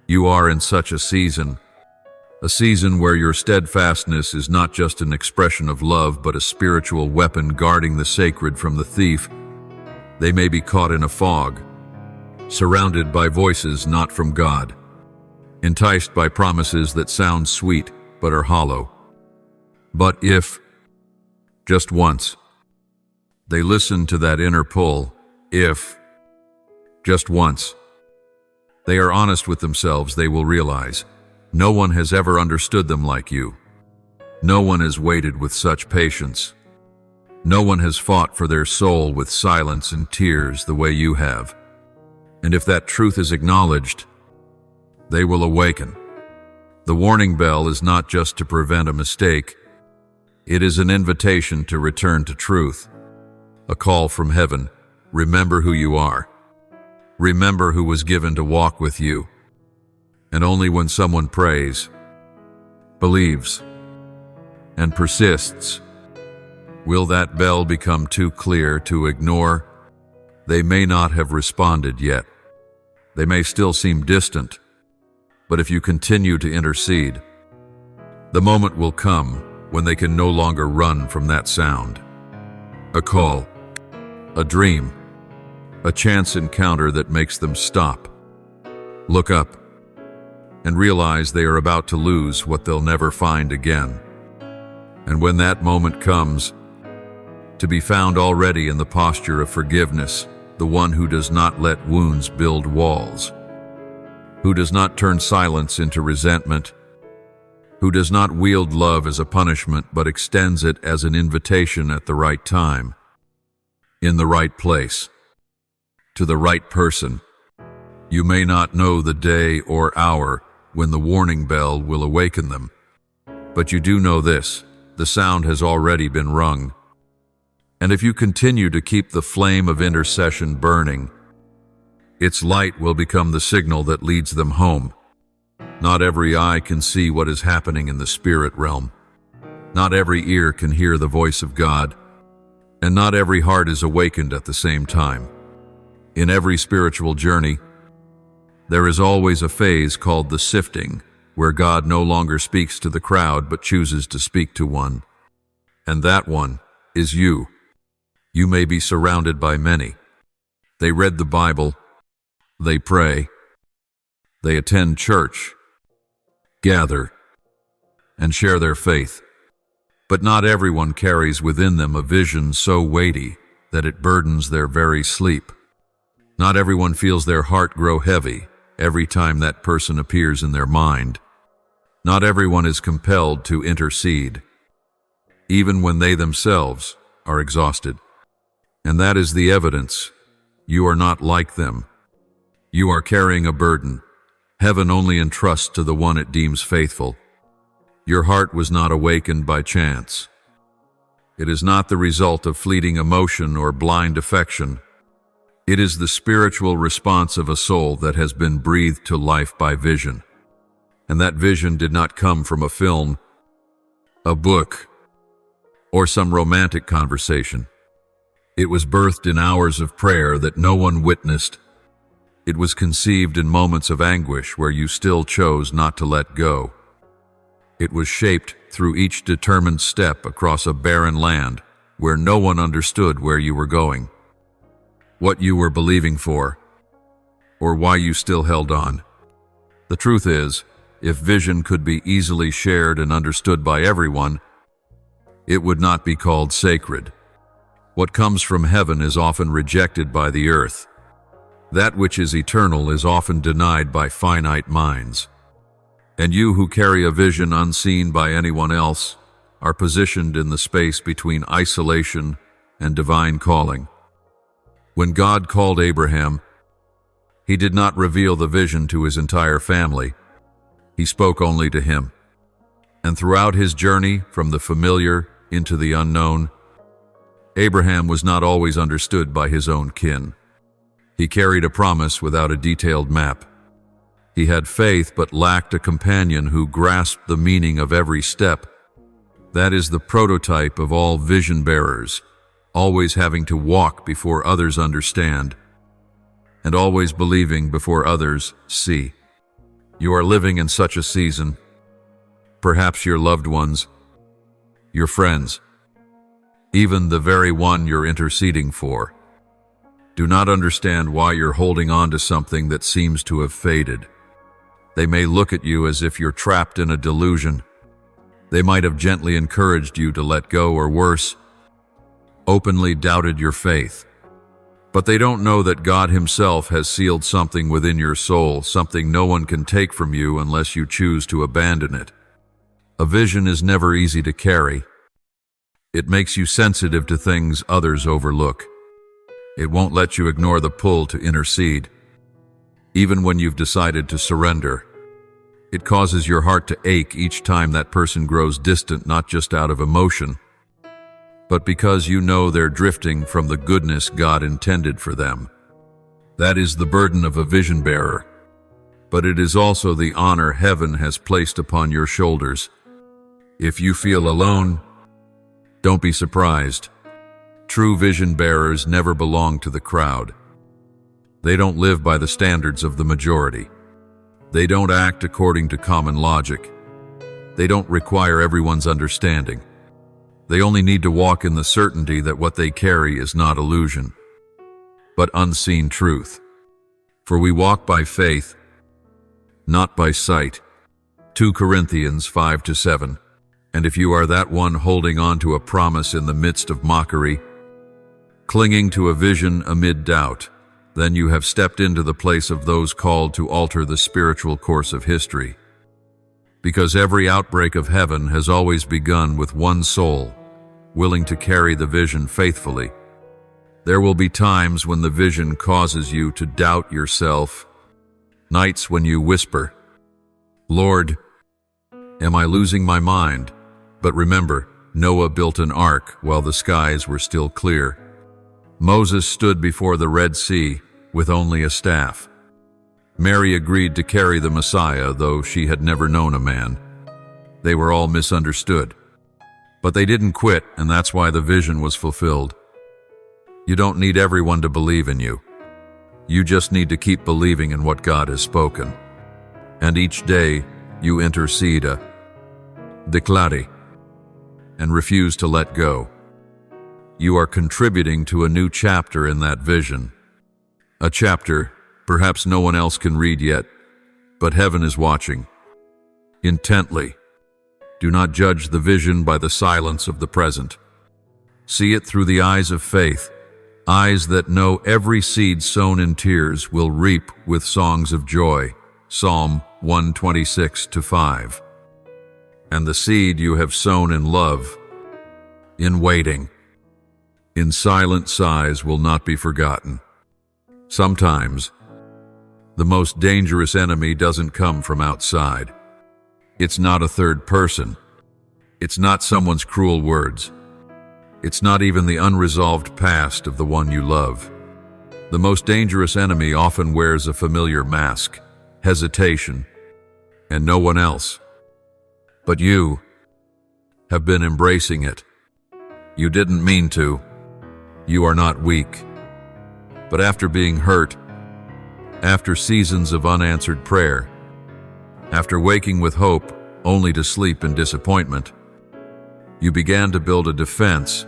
You are in such a season where your steadfastness is not just an expression of love, but a spiritual weapon guarding the sacred from the thief. They may be caught in a fog, surrounded by voices not from God, enticed by promises that sound sweet but are hollow. But if, just once, they listen to that inner pull, if, just once, they are honest with themselves, they will realize no one has ever understood them like you. No one has waited with such patience. No one has fought for their soul with silence and tears the way you have. And if that truth is acknowledged, they will awaken. The warning bell is not just to prevent a mistake. It is an invitation to return to truth. A call from heaven. Remember who you are. Remember who was given to walk with you. And only when someone prays, believes, and persists, will that bell become too clear to ignore. They may not have responded yet. They may still seem distant. But if you continue to intercede, the moment will come when they can no longer run from that sound. A call, a dream, a chance encounter that makes them stop, look up, and realize they are about to lose what they'll never find again. And when that moment comes, to be found already in the posture of forgiveness, the one who does not let wounds build walls, who does not turn silence into resentment, who does not wield love as a punishment but extends it as an invitation at the right time, in the right place. to the right person. You may not know the day or hour when the warning bell will awaken them, but you do know this: the sound has already been rung. And if you continue to keep the flame of intercession burning, its light will become the signal that leads them home. Not every eye can see what is happening in the spirit realm. Not every ear can hear the voice of God, and not every heart is awakened at the same time. In every spiritual journey, there is always a phase called the sifting, where God no longer speaks to the crowd but chooses to speak to one. And that one is you. You may be surrounded by many. They read the Bible, they pray, they attend church, gather, and share their faith. But not everyone carries within them a vision so weighty that it burdens their very sleep. Not everyone feels their heart grow heavy every time that person appears in their mind. Not everyone is compelled to intercede, even when they themselves are exhausted. And that is the evidence. You are not like them. You are carrying a burden. Heaven only entrusts to the one it deems faithful. Your heart was not awakened by chance. It is not the result of fleeting emotion or blind affection. It is the spiritual response of a soul that has been breathed to life by vision. And that vision did not come from a film, a book, or some romantic conversation. It was birthed in hours of prayer that no one witnessed. It was conceived in moments of anguish where you still chose not to let go. It was shaped through each determined step across a barren land where no one understood where you were going, what you were believing for, or why you still held on. The truth is, if vision could be easily shared and understood by everyone, it would not be called sacred. What comes from heaven is often rejected by the earth. That which is eternal is often denied by finite minds. And you who carry a vision unseen by anyone else are positioned in the space between isolation and divine calling. When God called Abraham, he did not reveal the vision to his entire family. He spoke only to him. And throughout his journey from the familiar into the unknown, Abraham was not always understood by his own kin. He carried a promise without a detailed map. He had faith but lacked a companion who grasped the meaning of every step. That is the prototype of all vision bearers, always having to walk before others understand, and always believing before others see. You are living in such a season. Perhaps your loved ones, your friends, even the very one you're interceding for, do not understand why you're holding on to something that seems to have faded. They may look at you as if you're trapped in a delusion. They might have gently encouraged you to let go, or worse, openly doubted your faith. But they don't know that God Himself has sealed something within your soul, something no one can take from you unless you choose to abandon it. A vision is never easy to carry. It makes you sensitive to things others overlook. It won't let you ignore the pull to intercede, even when you've decided to surrender. It causes your heart to ache each time that person grows distant, not just out of emotion, but because you know they're drifting from the goodness God intended for them. That is the burden of a vision bearer, but it is also the honor heaven has placed upon your shoulders. If you feel alone, don't be surprised. True vision bearers never belong to the crowd. They don't live by the standards of the majority. They don't act according to common logic. They don't require everyone's understanding. They only need to walk in the certainty that what they carry is not illusion, but unseen truth. For we walk by faith, not by sight. 2 Corinthians 5-7. And if you are that one holding on to a promise in the midst of mockery, clinging to a vision amid doubt, then you have stepped into the place of those called to alter the spiritual course of history. Because every outbreak of heaven has always begun with one soul, willing to carry the vision faithfully. There will be times when the vision causes you to doubt yourself, nights when you whisper, "Lord, am I losing my mind?" But remember, Noah built an ark while the skies were still clear. Moses stood before the Red Sea with only a staff. Mary agreed to carry the Messiah, though she had never known a man. They were all misunderstood. But they didn't quit, and that's why the vision was fulfilled. You don't need everyone to believe in you. You just need to keep believing in what God has spoken. And each day, you intercede declare, and refuse to let go. You are contributing to a new chapter in that vision. A chapter perhaps no one else can read yet, but heaven is watching intently. Do not judge the vision by the silence of the present. See it through the eyes of faith, eyes that know every seed sown in tears will reap with songs of joy. Psalm 126-5. And the seed you have sown in love, in waiting, in silent sighs will not be forgotten. Sometimes, the most dangerous enemy doesn't come from outside. It's not a third person. It's not someone's cruel words. It's not even the unresolved past of the one you love. The most dangerous enemy often wears a familiar mask, hesitation, and no one else. But you have been embracing it. You didn't mean to. You are not weak. But after being hurt, after seasons of unanswered prayer, after waking with hope only to sleep in disappointment, you began to build a defense,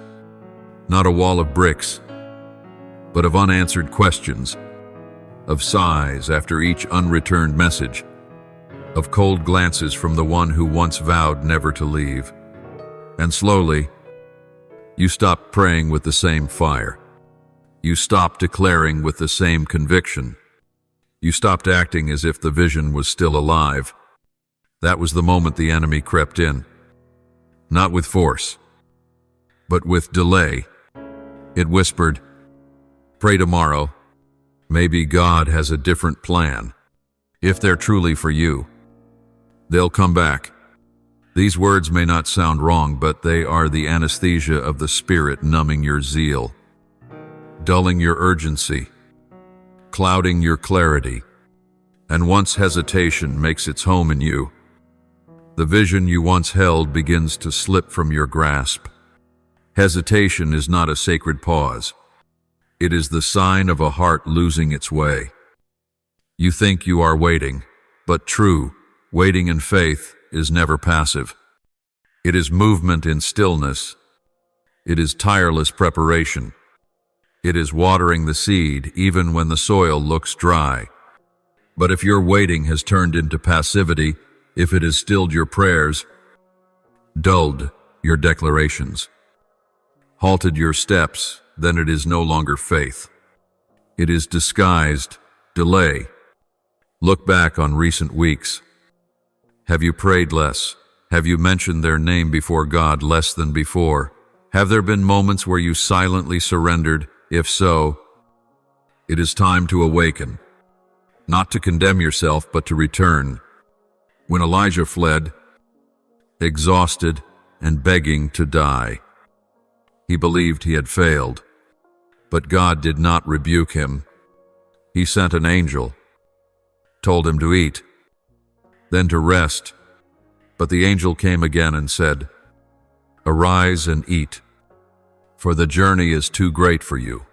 not a wall of bricks, but of unanswered questions, of sighs after each unreturned message, of cold glances from the one who once vowed never to leave. And slowly, you stopped praying with the same fire. You stopped declaring with the same conviction. You stopped acting as if the vision was still alive. That was the moment the enemy crept in. Not with force, but with delay. It whispered, "Pray tomorrow. Maybe God has a different plan. If they're truly for you, they'll come back." These words may not sound wrong, but they are the anesthesia of the Spirit numbing your zeal, dulling your urgency, clouding your clarity. And once hesitation makes its home in you, the vision you once held begins to slip from your grasp. Hesitation is not a sacred pause. It is the sign of a heart losing its way. You think you are waiting, but true waiting in faith is never passive. It is movement in stillness. It is tireless preparation. It is watering the seed even when the soil looks dry. But if your waiting has turned into passivity, if it has stilled your prayers, dulled your declarations, halted your steps, then it is no longer faith. It is disguised delay. Look back on recent weeks. Have you prayed less? Have you mentioned their name before God less than before? Have there been moments where you silently surrendered? If so, it is time to awaken, not to condemn yourself, but to return. When Elijah fled, exhausted and begging to die, he believed he had failed, but God did not rebuke him. He sent an angel, told him to eat, then to rest. But the angel came again and said, "Arise and eat, for the journey is too great for you."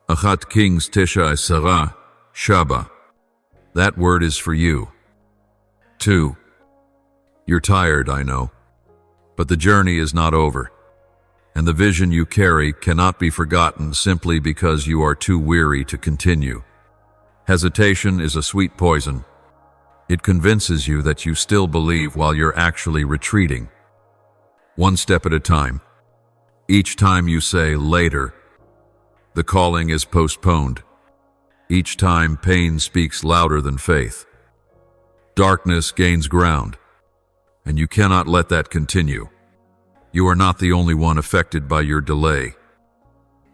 Achat Kings Tisha Sarah Shaba. That word is for you. 2. You're tired, I know, but the journey is not over, and the vision you carry cannot be forgotten simply because you are too weary to continue. Hesitation is a sweet poison. It convinces you that you still believe while you're actually retreating. One step at a time. Each time you say later, the calling is postponed. Each time pain speaks louder than faith. Darkness gains ground, and you cannot let that continue. You are not the only one affected by your delay.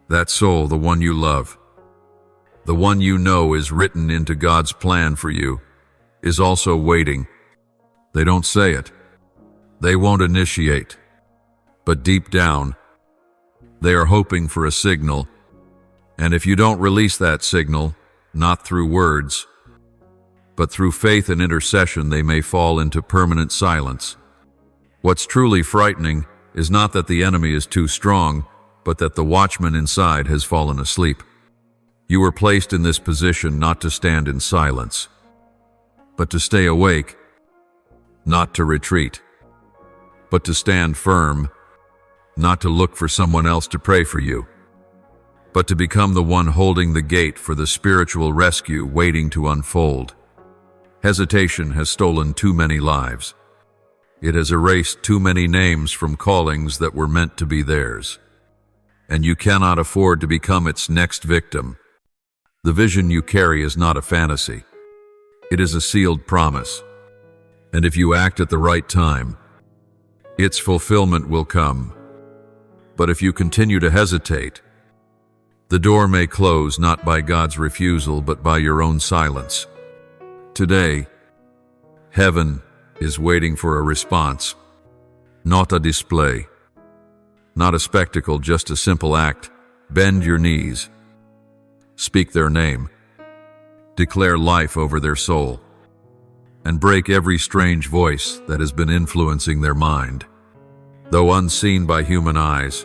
That soul, the one you love, the one you know is written into God's plan for you, is also waiting. They don't say it. They won't initiate. But deep down, they are hoping for a signal. And if you don't release that signal, not through words, but through faith and intercession, they may fall into permanent silence. What's truly frightening is not that the enemy is too strong, but that the watchman inside has fallen asleep. You were placed in this position not to stand in silence, but to stay awake, not to retreat, but to stand firm, not to look for someone else to pray for you, but to become the one holding the gate for the spiritual rescue waiting to unfold. Hesitation has stolen too many lives. It has erased too many names from callings that were meant to be theirs. And you cannot afford to become its next victim. The vision you carry is not a fantasy. It is a sealed promise. And if you act at the right time, its fulfillment will come. But if you continue to hesitate, the door may close not by God's refusal, but by your own silence. Today, heaven is waiting for a response, not a display, not a spectacle, just a simple act. Bend your knees, speak their name, declare life over their soul, and break every strange voice that has been influencing their mind. Though unseen by human eyes,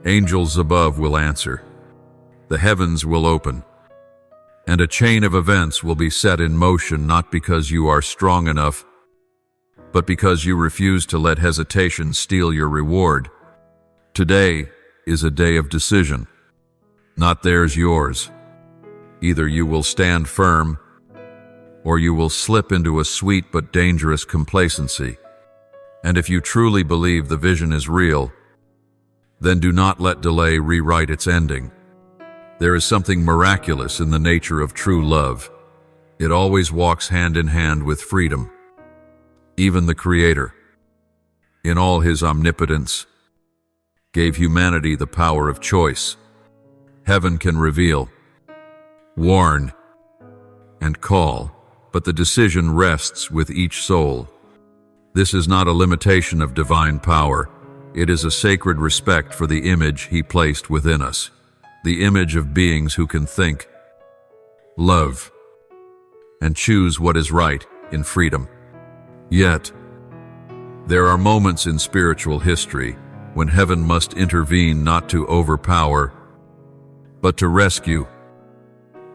angels above will answer, the heavens will open, and a chain of events will be set in motion, not because you are strong enough, but because you refuse to let hesitation steal your reward. Today is a day of decision, not theirs, yours. Either you will stand firm, or you will slip into a sweet but dangerous complacency. And if you truly believe the vision is real, then do not let delay rewrite its ending. There is something miraculous in the nature of true love. It always walks hand in hand with freedom. Even the Creator, in all his omnipotence, gave humanity the power of choice. Heaven can reveal, warn, and call, but the decision rests with each soul. This is not a limitation of divine power. It is a sacred respect for the image he placed within us, the image of beings who can think, love, and choose what is right in freedom. Yet, there are moments in spiritual history when heaven must intervene, not to overpower, but to rescue,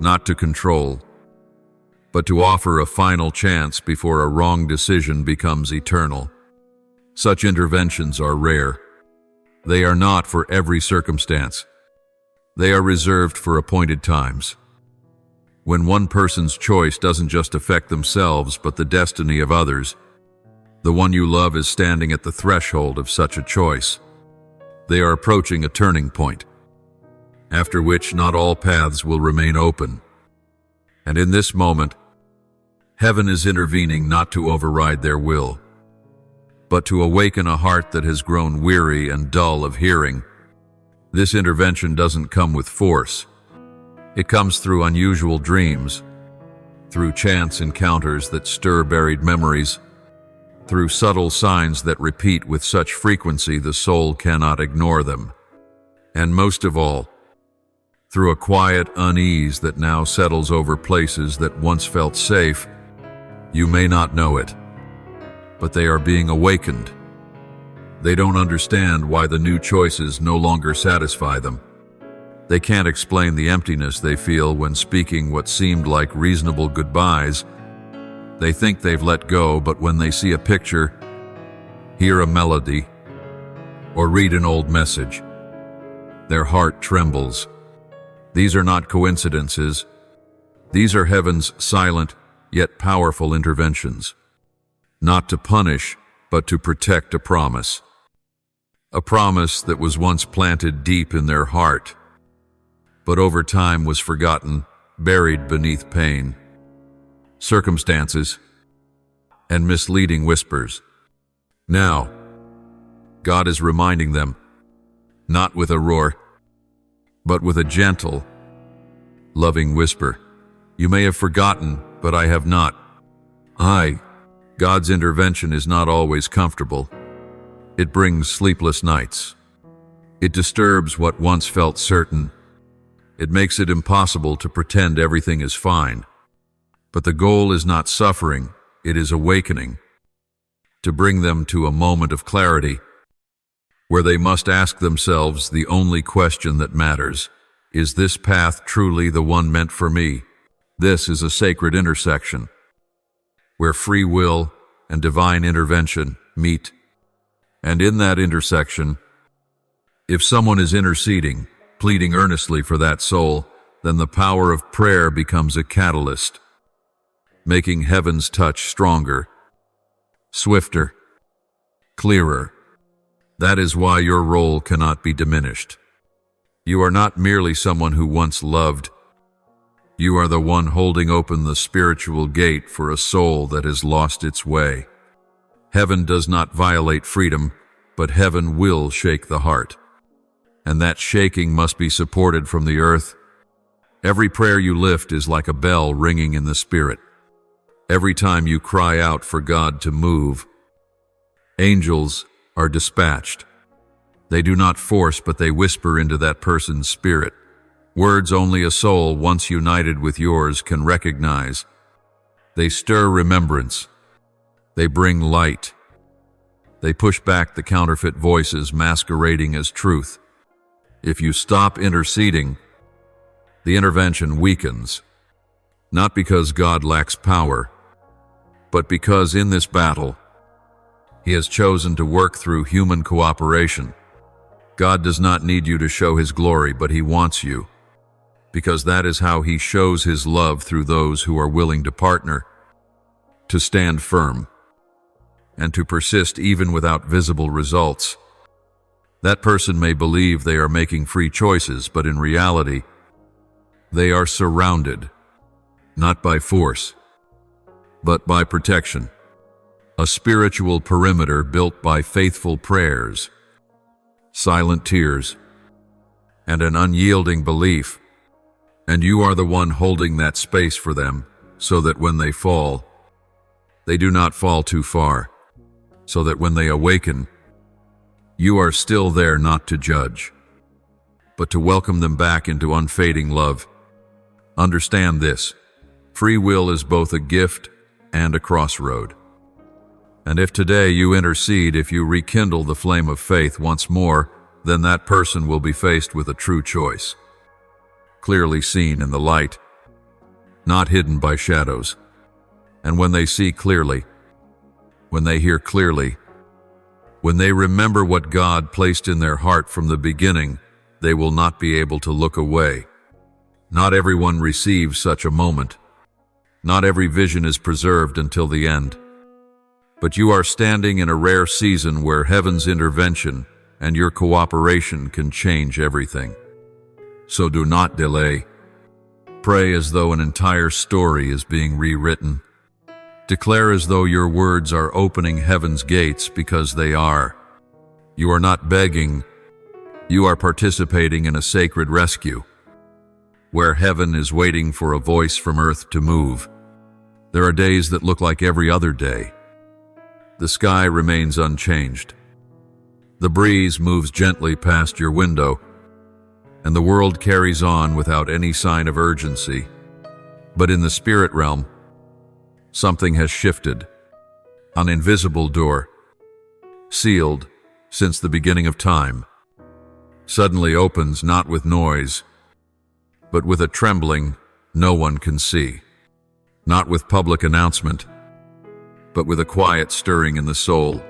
not to control, but to offer a final chance before a wrong decision becomes eternal. Such interventions are rare. They are not for every circumstance. They are reserved for appointed times. When one person's choice doesn't just affect themselves, but the destiny of others, the one you love is standing at the threshold of such a choice. They are approaching a turning point, after which not all paths will remain open. And in this moment, heaven is intervening not to override their will, but to awaken a heart that has grown weary and dull of hearing. This intervention doesn't come with force. It comes through unusual dreams, through chance encounters that stir buried memories, through subtle signs that repeat with such frequency the soul cannot ignore them, and most of all, through a quiet unease that now settles over places that once felt safe. You may not know it, but they are being awakened. They don't understand why the new choices no longer satisfy them. They can't explain the emptiness they feel when speaking what seemed like reasonable goodbyes. They think they've let go, but when they see a picture, hear a melody, or read an old message, their heart trembles. These are not coincidences. These are heaven's silent yet powerful interventions, not to punish, but to protect a promise that was once planted deep in their heart, but over time was forgotten, buried beneath pain, circumstances, and misleading whispers. Now, God is reminding them, not with a roar, but with a gentle, loving whisper. You may have forgotten, but I have not. God's intervention is not always comfortable. It brings sleepless nights. It disturbs what once felt certain. It makes it impossible to pretend everything is fine. But the goal is not suffering, it is awakening. To bring them to a moment of clarity, where they must ask themselves the only question that matters. Is this path truly the one meant for me? This is a sacred intersection, where free will and divine intervention meet. And in that intersection, if someone is interceding, pleading earnestly for that soul, then the power of prayer becomes a catalyst, making heaven's touch stronger, swifter, clearer. That is why your role cannot be diminished. You are not merely someone who once loved. You are the one holding open the spiritual gate for a soul that has lost its way. Heaven does not violate freedom, but heaven will shake the heart. And that shaking must be supported from the earth. Every prayer you lift is like a bell ringing in the spirit. Every time you cry out for God to move, angels are dispatched. They do not force, but they whisper into that person's spirit. Words only a soul once united with yours can recognize. They stir remembrance. They bring light. They push back the counterfeit voices masquerading as truth. If you stop interceding, the intervention weakens, not because God lacks power, but because in this battle, He has chosen to work through human cooperation. God does not need you to show His glory, but He wants you, because that is how He shows His love through those who are willing to partner, to stand firm, and to persist even without visible results. That person may believe they are making free choices, but in reality, they are surrounded, not by force, but by protection. A spiritual perimeter built by faithful prayers, silent tears, and an unyielding belief. And you are the one holding that space for them, so that when they fall, they do not fall too far, so that when they awaken, you are still there not to judge, but to welcome them back into unfading love. Understand this: free will is both a gift and a crossroad. And if today you intercede, if you rekindle the flame of faith once more, then that person will be faced with a true choice, clearly seen in the light, not hidden by shadows. And when they see clearly, when they hear clearly, when they remember what God placed in their heart from the beginning, they will not be able to look away. Not everyone receives such a moment. Not every vision is preserved until the end. But you are standing in a rare season where heaven's intervention and your cooperation can change everything. So do not delay. Pray as though an entire story is being rewritten. Declare as though your words are opening heaven's gates, because they are. You are not begging. You are participating in a sacred rescue, where heaven is waiting for a voice from earth to move. There are days that look like every other day. The sky remains unchanged. The breeze moves gently past your window, and the world carries on without any sign of urgency. But in the spirit realm, something has shifted. An invisible door, sealed since the beginning of time, suddenly opens, not with noise, but with a trembling no one can see. Not with public announcement, but with a quiet stirring in the soul.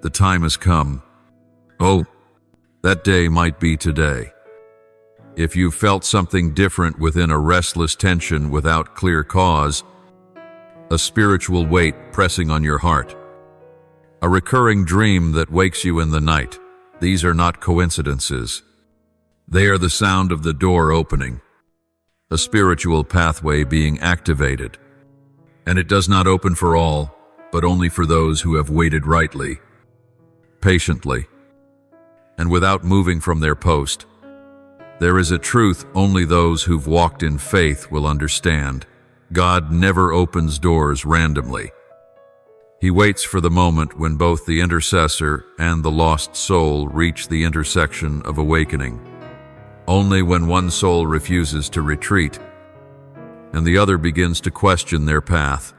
The time has come. Oh, that day might be today. If you felt something different within, a restless tension without clear cause, a spiritual weight pressing on your heart, a recurring dream that wakes you in the night, these are not coincidences. They are the sound of the door opening, a spiritual pathway being activated. And it does not open for all, but only for those who have waited rightly, patiently, and without moving from their post. There is a truth only those who've walked in faith will understand. God never opens doors randomly. He waits for the moment when both the intercessor and the lost soul reach the intersection of awakening. Only when one soul refuses to retreat and the other begins to question their path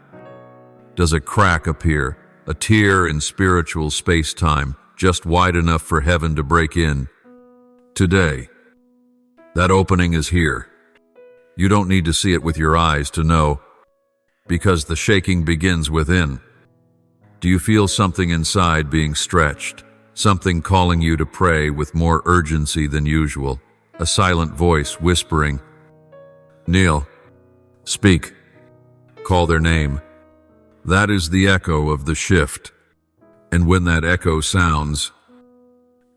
does a crack appear, a tear in spiritual space-time, just wide enough for heaven to break in. Today, that opening is here. You don't need to see it with your eyes to know, because the shaking begins within. Do you feel something inside being stretched? Something calling you to pray with more urgency than usual? A silent voice whispering, "Kneel, speak, call their name." That is the echo of the shift. And when that echo sounds,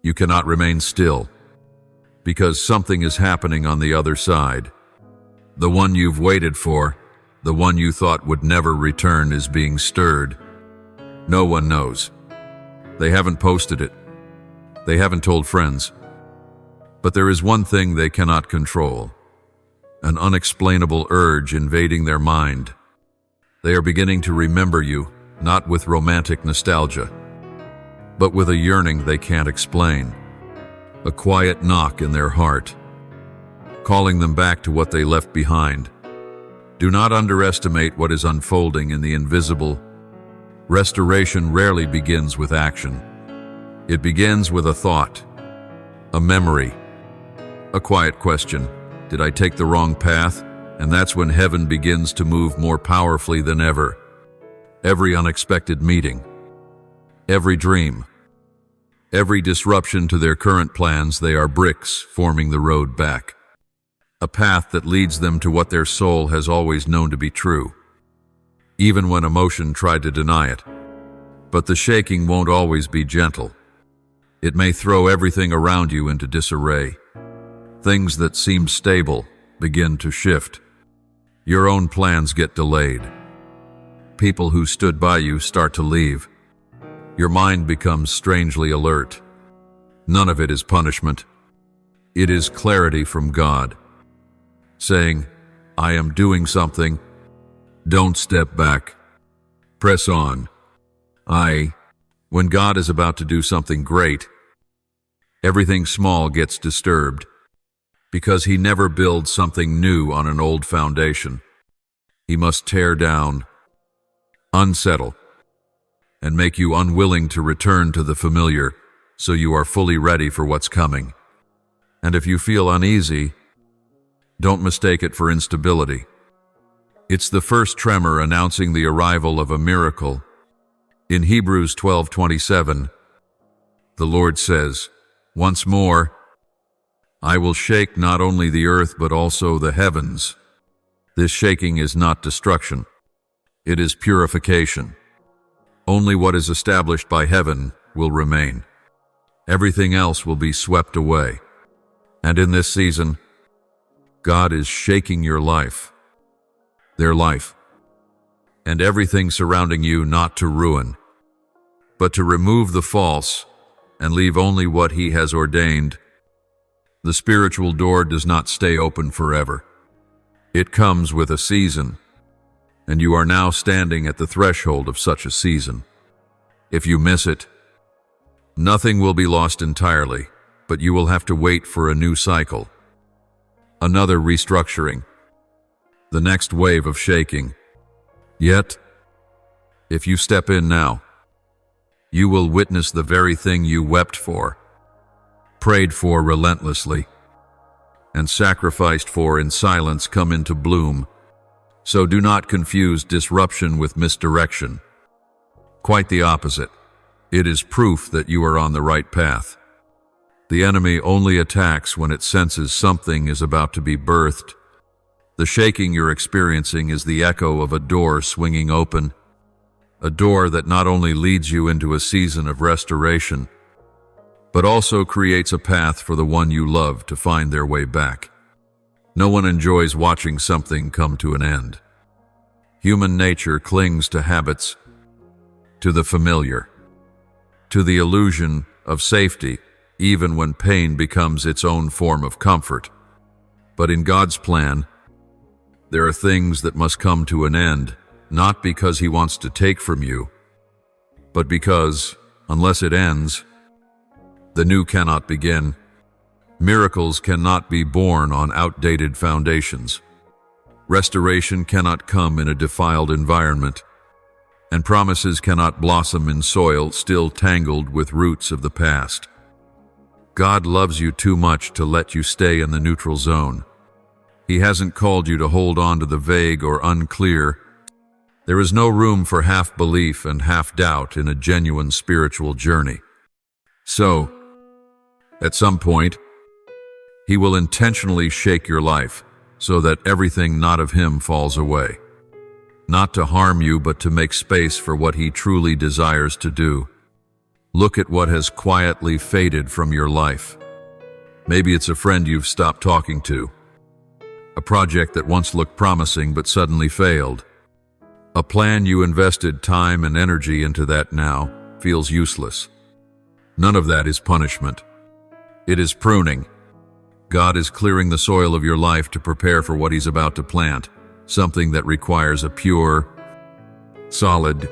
you cannot remain still, because something is happening on the other side. The one you've waited for, the one you thought would never return, is being stirred. No one knows. They haven't posted it. They haven't told friends. But there is one thing they cannot control: an unexplainable urge invading their mind. They are beginning to remember you, not with romantic nostalgia, but with a yearning they can't explain. A quiet knock in their heart, calling them back to what they left behind. Do not underestimate what is unfolding in the invisible. Restoration rarely begins with action. It begins with a thought, a memory, a quiet question. Did I take the wrong path? And that's when heaven begins to move more powerfully than ever. Every unexpected meeting, every dream, every disruption to their current plans, they are bricks forming the road back. A path that leads them to what their soul has always known to be true, even when emotion tried to deny it. But the shaking won't always be gentle. It may throw everything around you into disarray. Things that seemed stable begin to shift. Your own plans get delayed. People who stood by you start to leave. Your mind becomes strangely alert. None of it is punishment. It is clarity from God, saying, "I am doing something. Don't step back. Press on." When God is about to do something great, everything small gets disturbed, because He never builds something new on an old foundation. He must tear down, unsettle, and make you unwilling to return to the familiar, so you are fully ready for what's coming. And if you feel uneasy, don't mistake it for instability. It's the first tremor announcing the arrival of a miracle. In Hebrews 12:27, the Lord says, "Once more, I will shake not only the earth but also the heavens." This shaking is not destruction. It is purification. Only what is established by heaven will remain. Everything else will be swept away. And in this season, God is shaking your life, their life, and everything surrounding you, not to ruin, but to remove the false and leave only what He has ordained. The spiritual door does not stay open forever. It comes with a season, and you are now standing at the threshold of such a season. If you miss it, nothing will be lost entirely, but you will have to wait for a new cycle, another restructuring, the next wave of shaking. Yet, if you step in now, you will witness the very thing you wept for, prayed for relentlessly, and sacrificed for in silence come into bloom. So do not confuse disruption with misdirection. Quite the opposite. It is proof that you are on the right path. The enemy only attacks when it senses something is about to be birthed. The shaking you're experiencing is the echo of a door swinging open, a door that not only leads you into a season of restoration, but also creates a path for the one you love to find their way back. No one enjoys watching something come to an end. Human nature clings to habits, to the familiar, to the illusion of safety, even when pain becomes its own form of comfort. But in God's plan, there are things that must come to an end, not because He wants to take from you, but because, unless it ends, the new cannot begin. Miracles cannot be born on outdated foundations. Restoration cannot come in a defiled environment, and promises cannot blossom in soil still tangled with roots of the past. God loves you too much to let you stay in the neutral zone. He hasn't called you to hold on to the vague or unclear. There is no room for half-belief and half-doubt in a genuine spiritual journey. So, at some point, He will intentionally shake your life so that everything not of Him falls away. Not to harm you, but to make space for what He truly desires to do. Look at what has quietly faded from your life. Maybe it's a friend you've stopped talking to, a project that once looked promising but suddenly failed, a plan you invested time and energy into that now feels useless. None of that is punishment. It is pruning. God is clearing the soil of your life to prepare for what He's about to plant, something that requires a pure, solid,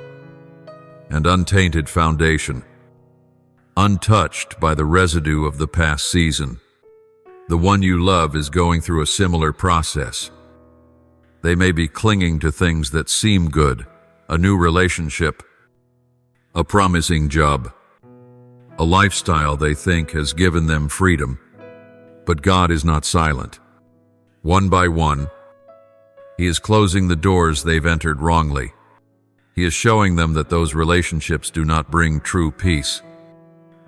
and untainted foundation, untouched by the residue of the past season. The one you love is going through a similar process. They may be clinging to things that seem good, a new relationship, a promising job, a lifestyle they think has given them freedom. But God is not silent. One by one, He is closing the doors they've entered wrongly. He is showing them that those relationships do not bring true peace.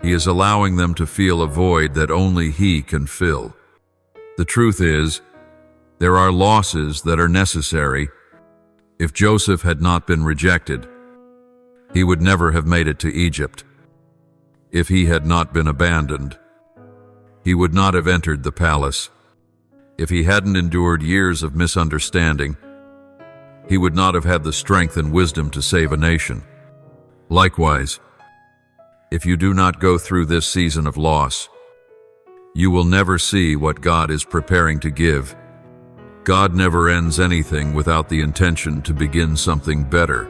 He is allowing them to feel a void that only He can fill. The truth is, there are losses that are necessary. If Joseph had not been rejected, he would never have made it to Egypt. If he had not been abandoned, he would not have entered the palace. If he hadn't endured years of misunderstanding, he would not have had the strength and wisdom to save a nation. Likewise, if you do not go through this season of loss, you will never see what God is preparing to give. God never ends anything without the intention to begin something better.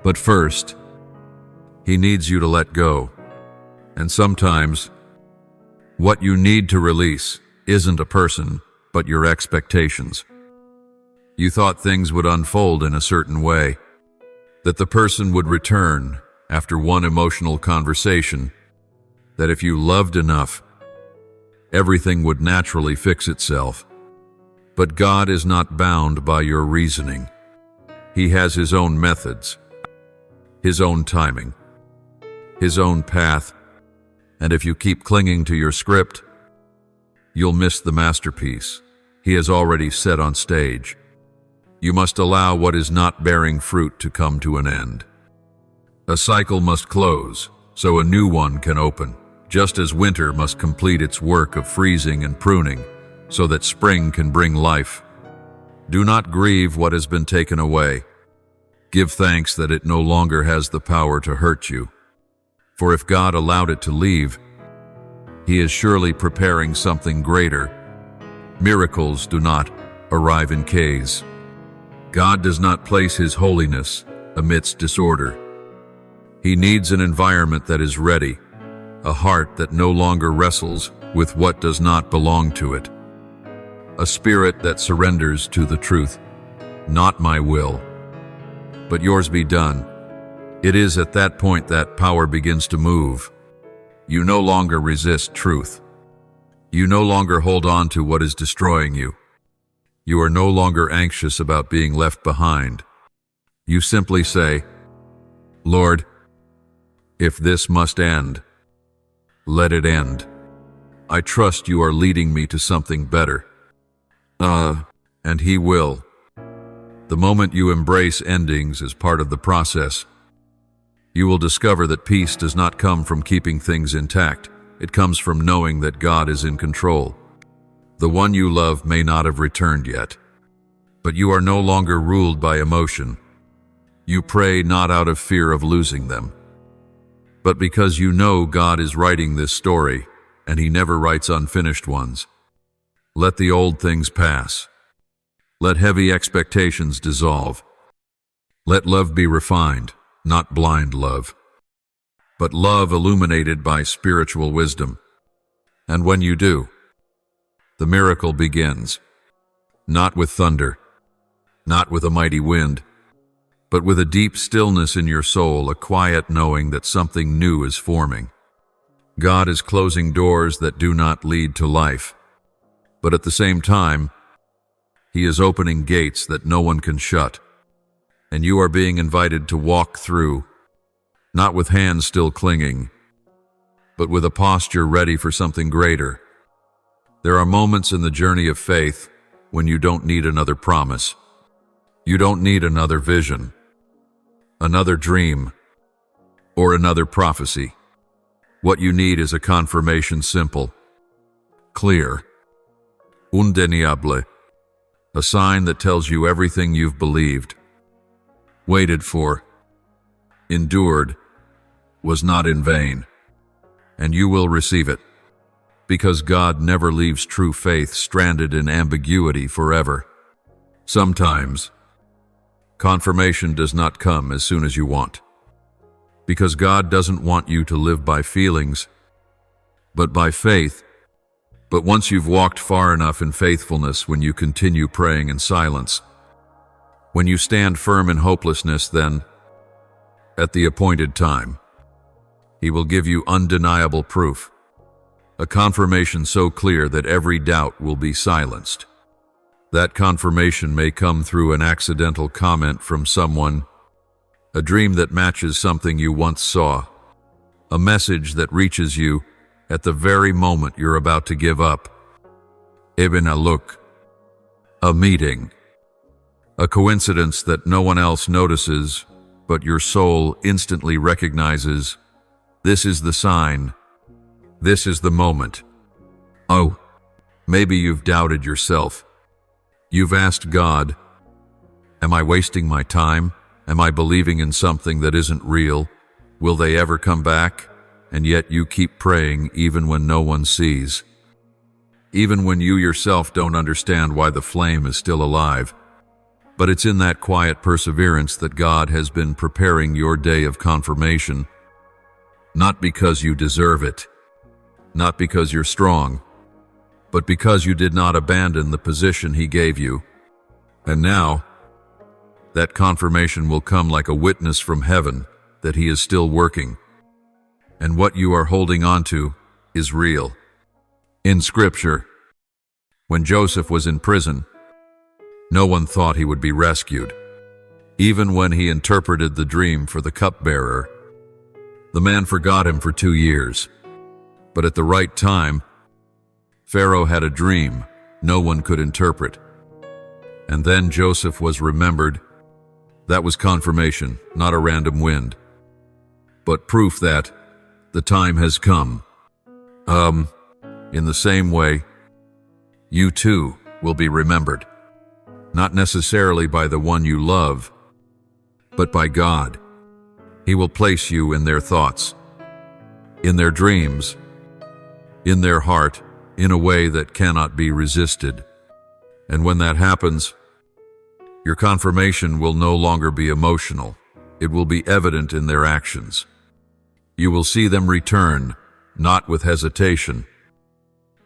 But first, He needs you to let go. And sometimes, what you need to release isn't a person, but your expectations. You thought things would unfold in a certain way, that the person would return after one emotional conversation, that if you loved enough, everything would naturally fix itself. But God is not bound by your reasoning. He has His own methods, His own timing, His own path, and if you keep clinging to your script, you'll miss the masterpiece He has already set on stage. You must allow what is not bearing fruit to come to an end. A cycle must close, so a new one can open, just as winter must complete its work of freezing and pruning, so that spring can bring life. Do not grieve what has been taken away. Give thanks that it no longer has the power to hurt you. For if God allowed it to leave, He is surely preparing something greater. Miracles do not arrive in caves. God does not place His holiness amidst disorder. He needs an environment that is ready, a heart that no longer wrestles with what does not belong to it, a spirit that surrenders to the truth. Not my will, but yours be done. It is at that point that power begins to move. You no longer resist truth. You no longer hold on to what is destroying you. You are no longer anxious about being left behind. You simply say, Lord, if this must end, let it end. I trust you are leading me to something better. And He will. The moment you embrace endings as part of the process, you will discover that peace does not come from keeping things intact. It comes from knowing that God is in control. The one you love may not have returned yet, but you are no longer ruled by emotion. You pray not out of fear of losing them, but because you know God is writing this story and he never writes unfinished ones. Let the old things pass. Let heavy expectations dissolve. Let love be refined, not blind love, but love illuminated by spiritual wisdom. And when you do, the miracle begins, not with thunder, not with a mighty wind, but with a deep stillness in your soul, a quiet knowing that something new is forming. God is closing doors that do not lead to life, but at the same time, He is opening gates that no one can shut, and you are being invited to walk through, not with hands still clinging, but with a posture ready for something greater. There are moments in the journey of faith when you don't need another promise. You don't need another vision, another dream, or another prophecy. What you need is a confirmation, simple, clear, undeniable, a sign that tells you everything you've believed, waited for, endured, was not in vain, and you will receive it, because God never leaves true faith stranded in ambiguity forever. Sometimes, confirmation does not come as soon as you want, because God doesn't want you to live by feelings, but by faith. But once you've walked far enough in faithfulness, when you continue praying in silence, when you stand firm in hopelessness, then, at the appointed time, He will give you undeniable proof, a confirmation so clear that every doubt will be silenced. That confirmation may come through an accidental comment from someone, a dream that matches something you once saw, a message that reaches you at the very moment you're about to give up. Even a look, a meeting, a coincidence that no one else notices, but your soul instantly recognizes. This is the sign. This is the moment. Oh, maybe you've doubted yourself. You've asked God, am I wasting my time? Am I believing in something that isn't real? Will they ever come back? And yet you keep praying even when no one sees. Even when you yourself don't understand why the flame is still alive. But it's in that quiet perseverance that God has been preparing your day of confirmation. Not because you deserve it, not because you're strong, but because you did not abandon the position He gave you. And now, that confirmation will come like a witness from heaven that He is still working. And what you are holding on to is real. In Scripture, when Joseph was in prison, no one thought he would be rescued. Even when he interpreted the dream for the cupbearer, the man forgot him for 2 years. But at the right time, Pharaoh had a dream no one could interpret. And then Joseph was remembered. That was confirmation, not a random wind, but proof that the time has come. In the same way, you too will be remembered, not necessarily by the one you love, but by God. He will place you in their thoughts, in their dreams, in their heart, in a way that cannot be resisted. And when that happens, your confirmation will no longer be emotional. It will be evident in their actions. You will see them return, not with hesitation,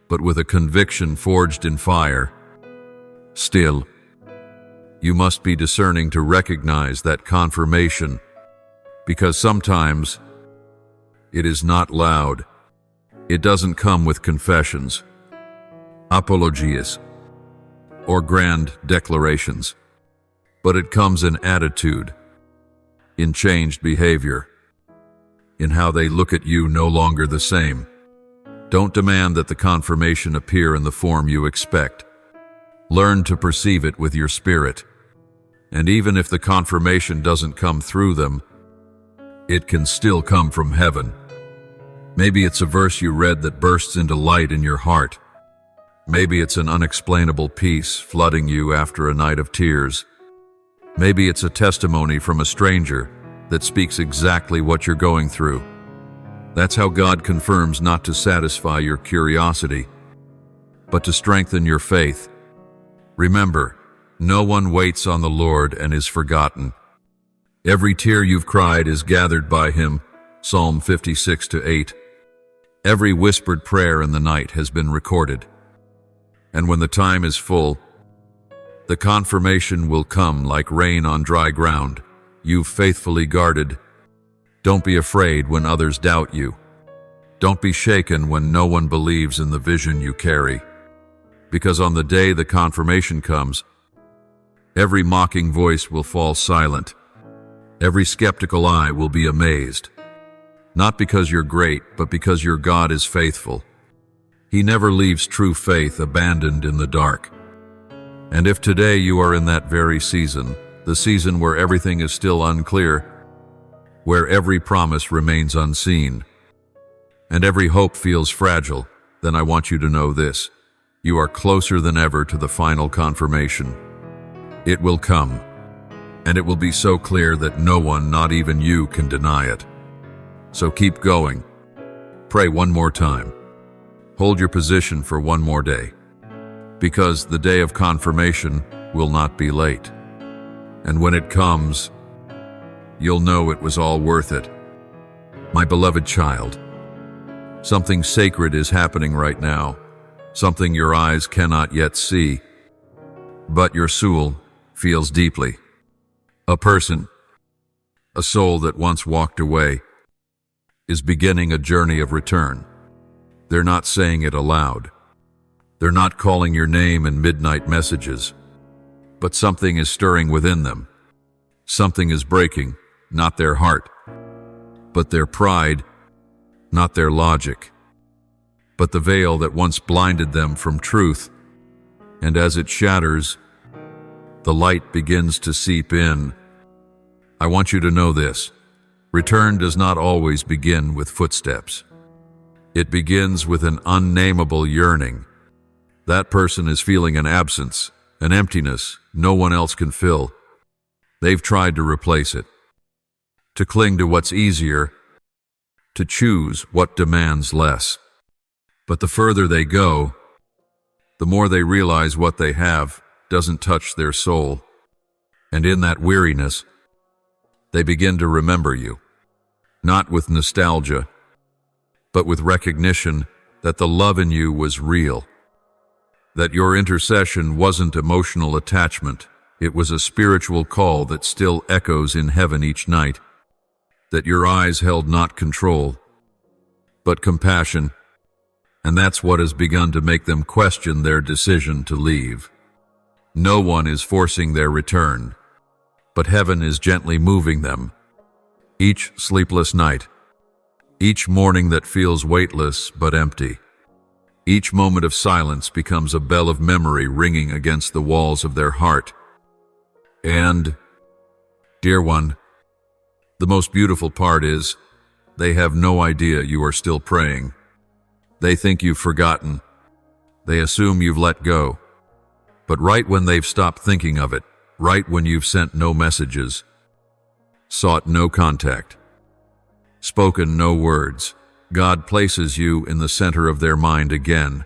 but with a conviction forged in fire. Still, you must be discerning to recognize that confirmation, because sometimes it is not loud. It doesn't come with confessions, apologies, or grand declarations, but it comes in attitude, in changed behavior, in how they look at you no longer the same. Don't demand that the confirmation appear in the form you expect. Learn to perceive it with your spirit. And even if the confirmation doesn't come through them, it can still come from heaven. Maybe it's a verse you read that bursts into light in your heart. Maybe it's an unexplainable peace flooding you after a night of tears. Maybe it's a testimony from a stranger that speaks exactly what you're going through. That's how God confirms not to satisfy your curiosity, but to strengthen your faith. Remember, no one waits on the Lord and is forgotten. Every tear you've cried is gathered by Him, Psalm 56:8. Every whispered prayer in the night has been recorded. And when the time is full, the confirmation will come like rain on dry ground. You've faithfully guarded. Don't be afraid when others doubt you. Don't be shaken when no one believes in the vision you carry. Because on the day the confirmation comes, every mocking voice will fall silent. Every skeptical eye will be amazed. Not because you're great, but because your God is faithful. He never leaves true faith abandoned in the dark. And if today you are in that very season, the season where everything is still unclear, where every promise remains unseen, and every hope feels fragile, then I want you to know this: you are closer than ever to the final confirmation. It will come, and it will be so clear that no one, not even you, can deny it. So keep going. Pray one more time. Hold your position for one more day, because the day of confirmation will not be late. And when it comes, you'll know it was all worth it. My beloved child, something sacred is happening right now, something your eyes cannot yet see, but your soul feels deeply. A person, a soul that once walked away, is beginning a journey of return. They're not saying it aloud. They're not calling your name in midnight messages. But something is stirring within them. Something is breaking, not their heart, but their pride, not their logic, but the veil that once blinded them from truth. And as it shatters, the light begins to seep in. I want you to know this: return does not always begin with footsteps. It begins with an unnameable yearning. That person is feeling an absence, an emptiness no one else can fill. They've tried to replace it, to cling to what's easier, to choose what demands less. But the further they go, the more they realize what they have doesn't touch their soul. And in that weariness, they begin to remember you, not with nostalgia, but with recognition that the love in you was real. That your intercession wasn't emotional attachment, it was a spiritual call that still echoes in heaven each night. That your eyes held not control, but compassion, and that's what has begun to make them question their decision to leave. No one is forcing their return, but heaven is gently moving them. Each sleepless night, each morning that feels weightless but empty, each moment of silence becomes a bell of memory ringing against the walls of their heart. And, dear one, the most beautiful part is, they have no idea you are still praying. They think you've forgotten. They assume you've let go. But right when they've stopped thinking of it, right when you've sent no messages, sought no contact, spoken no words, God places you in the center of their mind again.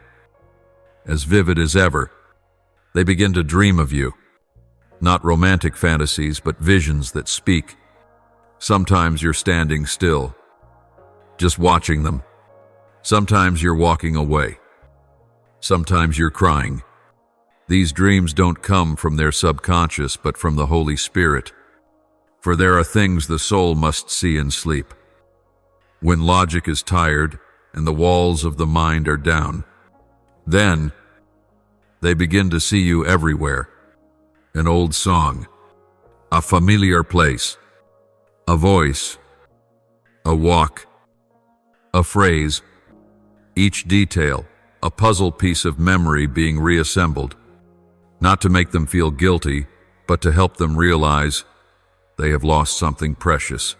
As vivid as ever, they begin to dream of you. Not romantic fantasies, but visions that speak. Sometimes you're standing still, just watching them. Sometimes you're walking away. Sometimes you're crying. These dreams don't come from their subconscious, but from the Holy Spirit. For there are things the soul must see in sleep. When logic is tired and the walls of the mind are down, then they begin to see you everywhere. An old song, a familiar place, a voice, a walk, a phrase, each detail, a puzzle piece of memory being reassembled, not to make them feel guilty, but to help them realize they have lost something precious.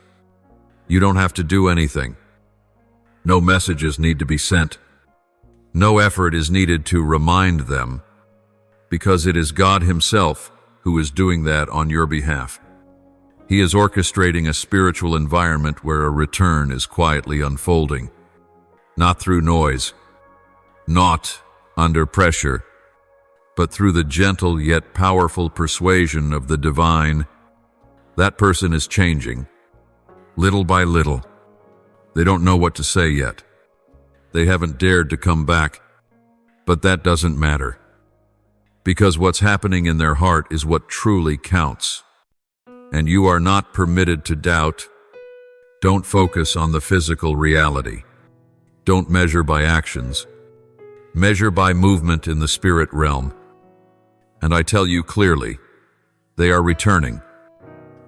You don't have to do anything. No messages need to be sent. No effort is needed to remind them, because it is God Himself who is doing that on your behalf. He is orchestrating a spiritual environment where a return is quietly unfolding, not through noise, not under pressure, but through the gentle yet powerful persuasion of the divine. That person is changing, little by little. They don't know what to say yet. They haven't dared to come back, but that doesn't matter, because what's happening in their heart is what truly counts. And you are not permitted to doubt. Don't focus on the physical reality. Don't measure by actions. Measure by movement in the spirit realm. And I tell you clearly, they are returning,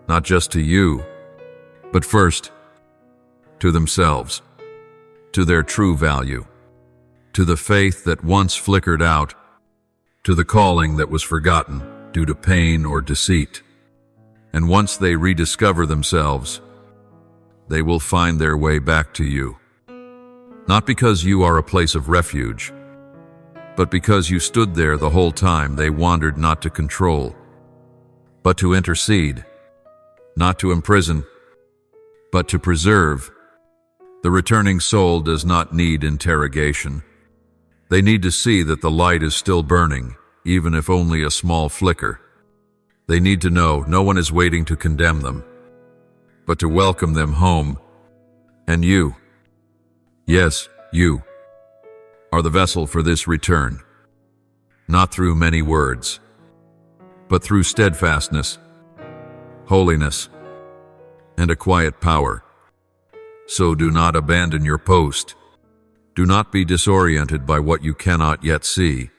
not just to you, but first to themselves, to their true value, to the faith that once flickered out, to the calling that was forgotten due to pain or deceit. And once they rediscover themselves, they will find their way back to you. Not because you are a place of refuge, but because you stood there the whole time they wandered, not to control, but to intercede, not to imprison, but to preserve. The returning soul does not need interrogation. They need to see that the light is still burning, even if only a small flicker. They need to know no one is waiting to condemn them, but to welcome them home. And you, yes, you, are the vessel for this return, not through many words, but through steadfastness, holiness, and a quiet power. So do not abandon your post. Do not be disoriented by what you cannot yet see.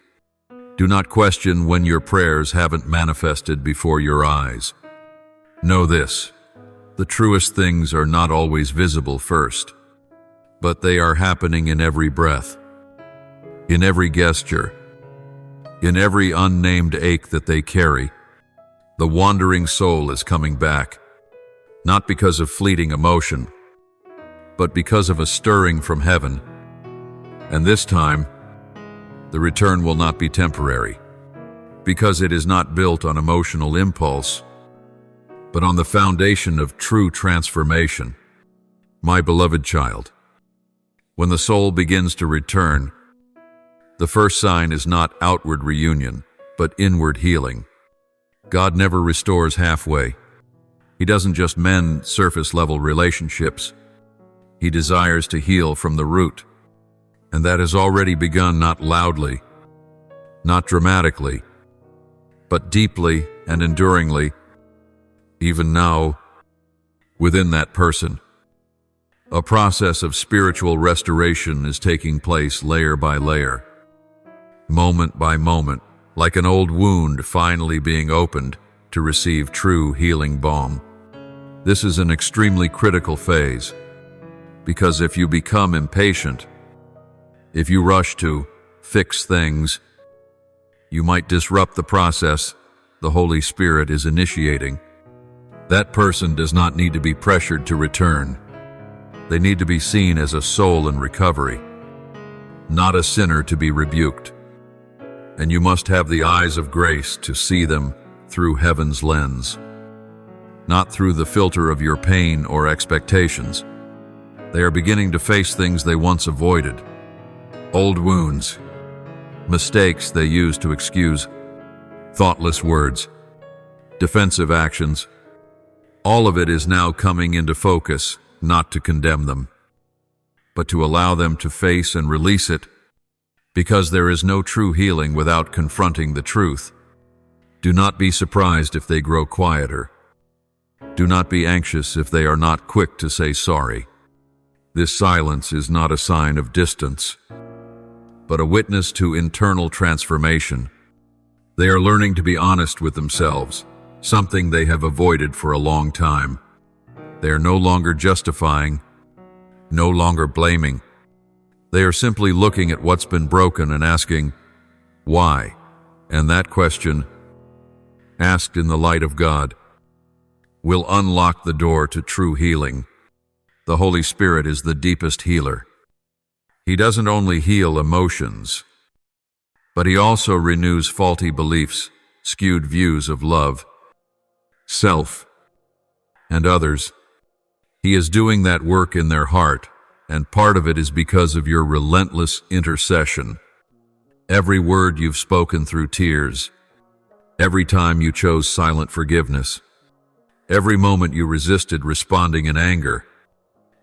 Do not question when your prayers haven't manifested before your eyes. Know this: the truest things are not always visible first, but they are happening in every breath, in every gesture, in every unnamed ache that they carry. The wandering soul is coming back, not because of fleeting emotion, but because of a stirring from heaven. And this time, the return will not be temporary, because it is not built on emotional impulse, but on the foundation of true transformation. My beloved child, when the soul begins to return, the first sign is not outward reunion, but inward healing. God never restores halfway. He doesn't just mend surface-level relationships. He desires to heal from the root. And that has already begun, not loudly, not dramatically, but deeply and enduringly, even now, within that person. A process of spiritual restoration is taking place layer by layer, moment by moment, like an old wound finally being opened to receive true healing balm. This is an extremely critical phase, because if you become impatient, if you rush to fix things, you might disrupt the process the Holy Spirit is initiating. That person does not need to be pressured to return. They need to be seen as a soul in recovery, not a sinner to be rebuked. And you must have the eyes of grace to see them through heaven's lens, not through the filter of your pain or expectations. They are beginning to face things they once avoided. Old wounds, mistakes they used to excuse, thoughtless words, defensive actions. All of it is now coming into focus, not to condemn them, but to allow them to face and release it, because there is no true healing without confronting the truth. Do not be surprised if they grow quieter. Do not be anxious if they are not quick to say sorry. This silence is not a sign of distance, but a witness to internal transformation. They are learning to be honest with themselves, something they have avoided for a long time. They are no longer justifying, no longer blaming. They are simply looking at what's been broken and asking, why? And that question, asked in the light of God, will unlock the door to true healing. The Holy Spirit is the deepest healer. He doesn't only heal emotions, but he also renews faulty beliefs, skewed views of love, self, and others. He is doing that work in their heart, and part of it is because of your relentless intercession. Every word you've spoken through tears, every time you chose silent forgiveness, every moment you resisted responding in anger,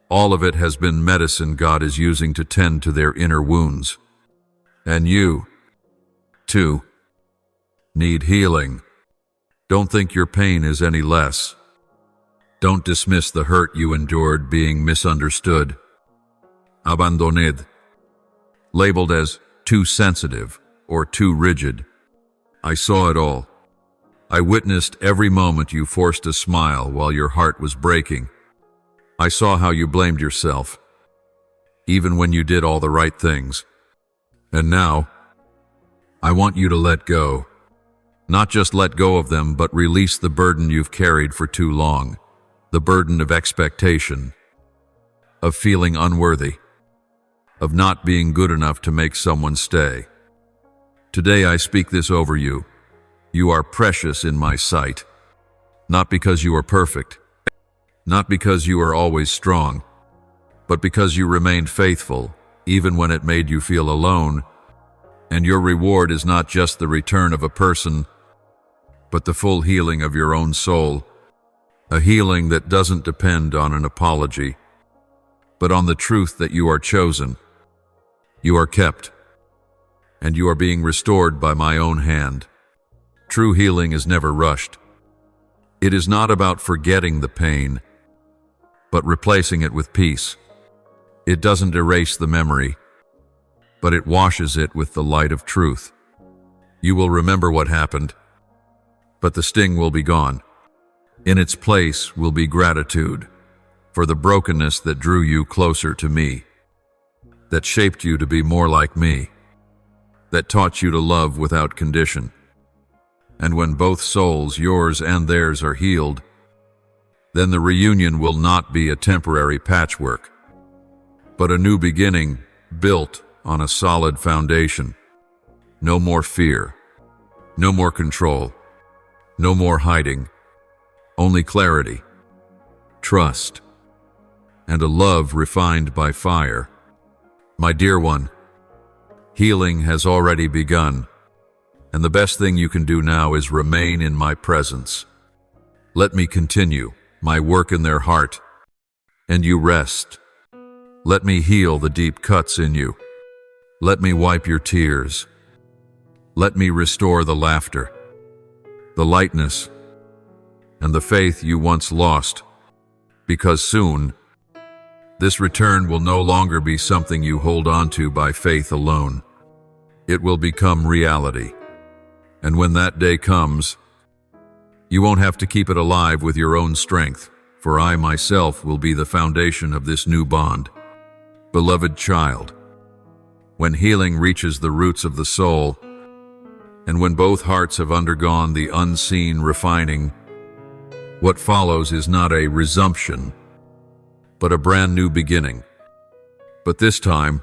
all of it has been medicine God is using to tend to their inner wounds. And you, too, need healing. Don't think your pain is any less. Don't dismiss the hurt you endured being misunderstood, abandoned, labeled as too sensitive or too rigid. I saw it all. I witnessed every moment you forced a smile while your heart was breaking. I saw how you blamed yourself, even when you did all the right things. And now, I want you to let go. Not just let go of them, but release the burden you've carried for too long. The burden of expectation, of feeling unworthy, of not being good enough to make someone stay. Today I speak this over you. You are precious in my sight, not because you are perfect, not because you are always strong, but because you remained faithful, even when it made you feel alone. And your reward is not just the return of a person, but the full healing of your own soul. A healing that doesn't depend on an apology, but on the truth that you are chosen, you are kept, and you are being restored by my own hand. True healing is never rushed. It is not about forgetting the pain, but replacing it with peace. It doesn't erase the memory, but it washes it with the light of truth. You will remember what happened, but the sting will be gone. In its place will be gratitude for the brokenness that drew you closer to me, that shaped you to be more like me, that taught you to love without condition. And when both souls, yours and theirs, are healed, then the reunion will not be a temporary patchwork, but a new beginning built on a solid foundation. No more fear, no more control, no more hiding. Only clarity, trust, and a love refined by fire. My dear one, healing has already begun, and the best thing you can do now is remain in my presence. Let me continue my work in their heart, and you rest. Let me heal the deep cuts in you. Let me wipe your tears. Let me restore the laughter, the lightness, and the faith you once lost, because soon, this return will no longer be something you hold on to by faith alone. It will become reality. And when that day comes, you won't have to keep it alive with your own strength, for I myself will be the foundation of this new bond. Beloved child, when healing reaches the roots of the soul, and when both hearts have undergone the unseen refining, what follows is not a resumption, but a brand new beginning. But this time,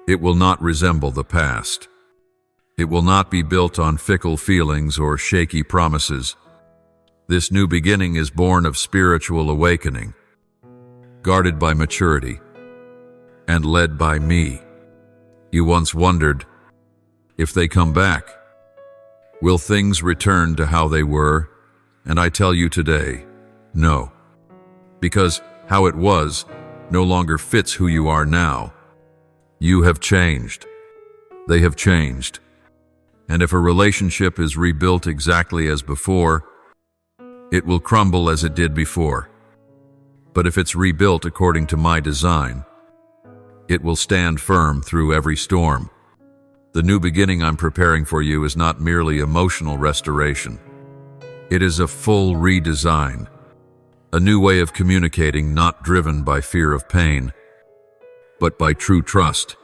it will not resemble the past. It will not be built on fickle feelings or shaky promises. This new beginning is born of spiritual awakening, guarded by maturity, and led by me. You once wondered, if they come back, will things return to how they were? And I tell you today, no. Because how it was no longer fits who you are now. You have changed. They have changed. And if a relationship is rebuilt exactly as before, it will crumble as it did before. But if it's rebuilt according to my design, it will stand firm through every storm. The new beginning I'm preparing for you is not merely emotional restoration. It is a full redesign, a new way of communicating not driven by fear of pain, but by true trust.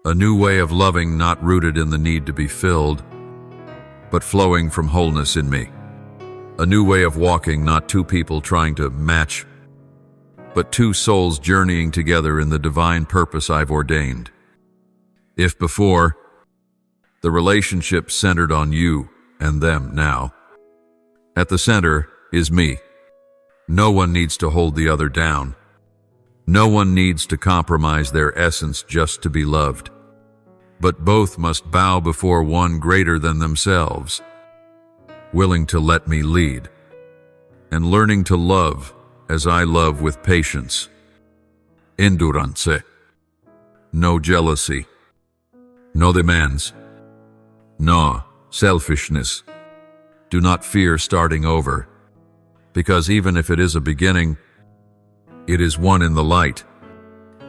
A new way of loving not rooted in the need to be filled, but flowing from wholeness in me. A new way of walking, not two people trying to match, but two souls journeying together in the divine purpose I've ordained. If before, the relationship centered on you and them, now, at the center is me, No one needs to hold the other down. No one needs to compromise their essence just to be loved. But both must bow before one greater than themselves, willing to let me lead, and learning to love as I love with patience. Endurance. No jealousy. No demands. No selfishness. Do not fear starting over, because even if it is a beginning, it is one in the light.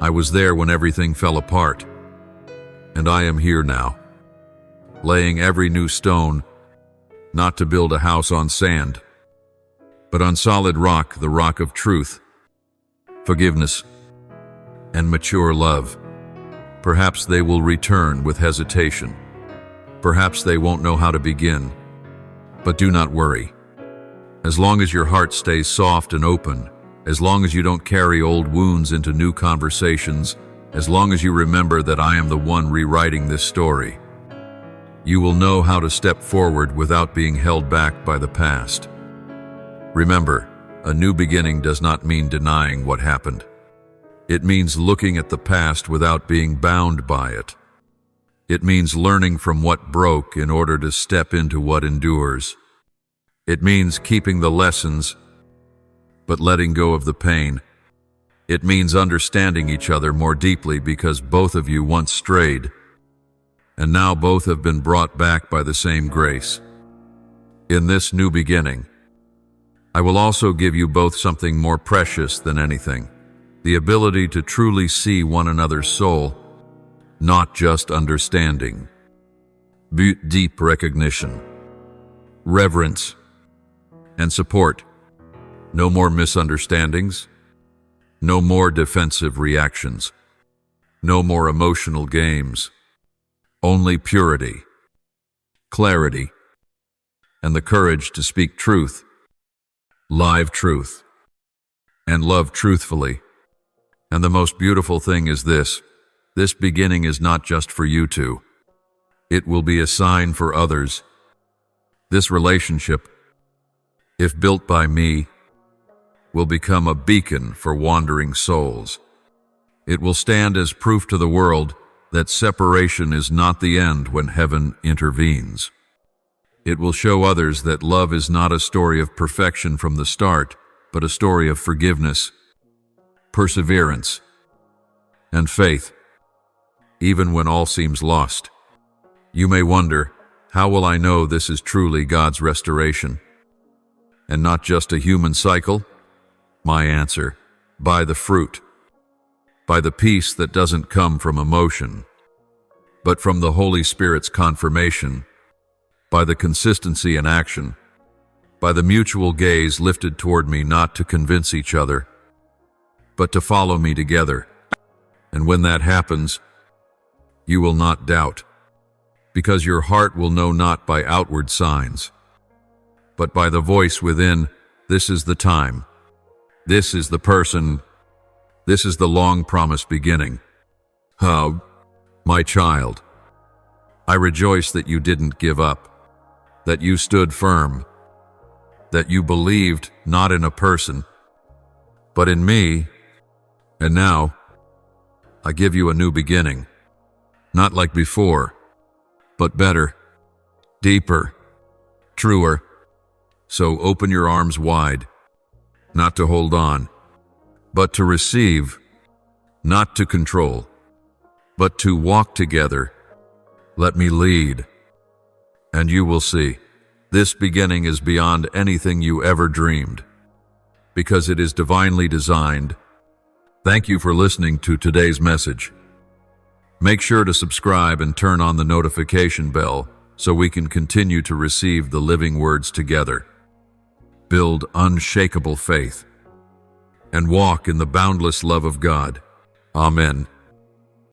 I was there when everything fell apart, and I am here now, laying every new stone, not to build a house on sand, but on solid rock, the rock of truth, forgiveness, and mature love. Perhaps they will return with hesitation. Perhaps they won't know how to begin. But do not worry. As long as your heart stays soft and open, as long as you don't carry old wounds into new conversations, as long as you remember that I am the one rewriting this story, you will know how to step forward without being held back by the past. Remember, a new beginning does not mean denying what happened. It means looking at the past without being bound by it. It means learning from what broke in order to step into what endures. It means keeping the lessons, but letting go of the pain. It means understanding each other more deeply because both of you once strayed, and now both have been brought back by the same grace. In this new beginning, I will also give you both something more precious than anything: the ability to truly see one another's soul, not just understanding. Deep recognition, reverence, and support. No more misunderstandings. No more defensive reactions. No more emotional games. Only purity, clarity, and the courage to speak truth, live truth, and love truthfully. And the most beautiful thing is this: this beginning is not just for you two. It will be a sign for others. This relationship, if built by me, will become a beacon for wandering souls. It will stand as proof to the world that separation is not the end when heaven intervenes. It will show others that love is not a story of perfection from the start, but a story of forgiveness, perseverance, and faith, even when all seems lost. You may wonder, how will I know this is truly God's restoration, and not just a human cycle? My answer: by the fruit, by the peace that doesn't come from emotion, but from the Holy Spirit's confirmation, by the consistency in action, by the mutual gaze lifted toward me not to convince each other, but to follow me together. And when that happens, you will not doubt, because your heart will know not by outward signs, but by the voice within: this is the time. This is the person. This is the long-promised beginning. Oh, my child, I rejoice that you didn't give up, that you stood firm, that you believed not in a person, but in me. And now, I give you a new beginning, not like before, but better, deeper, truer. So open your arms wide, not to hold on, but to receive, not to control, but to walk together. Let me lead, and you will see. This beginning is beyond anything you ever dreamed, because it is divinely designed. Thank you for listening to today's message. Make sure to subscribe and turn on the notification bell so we can continue to receive the living words together. Build unshakable faith and walk in the boundless love of God. Amen.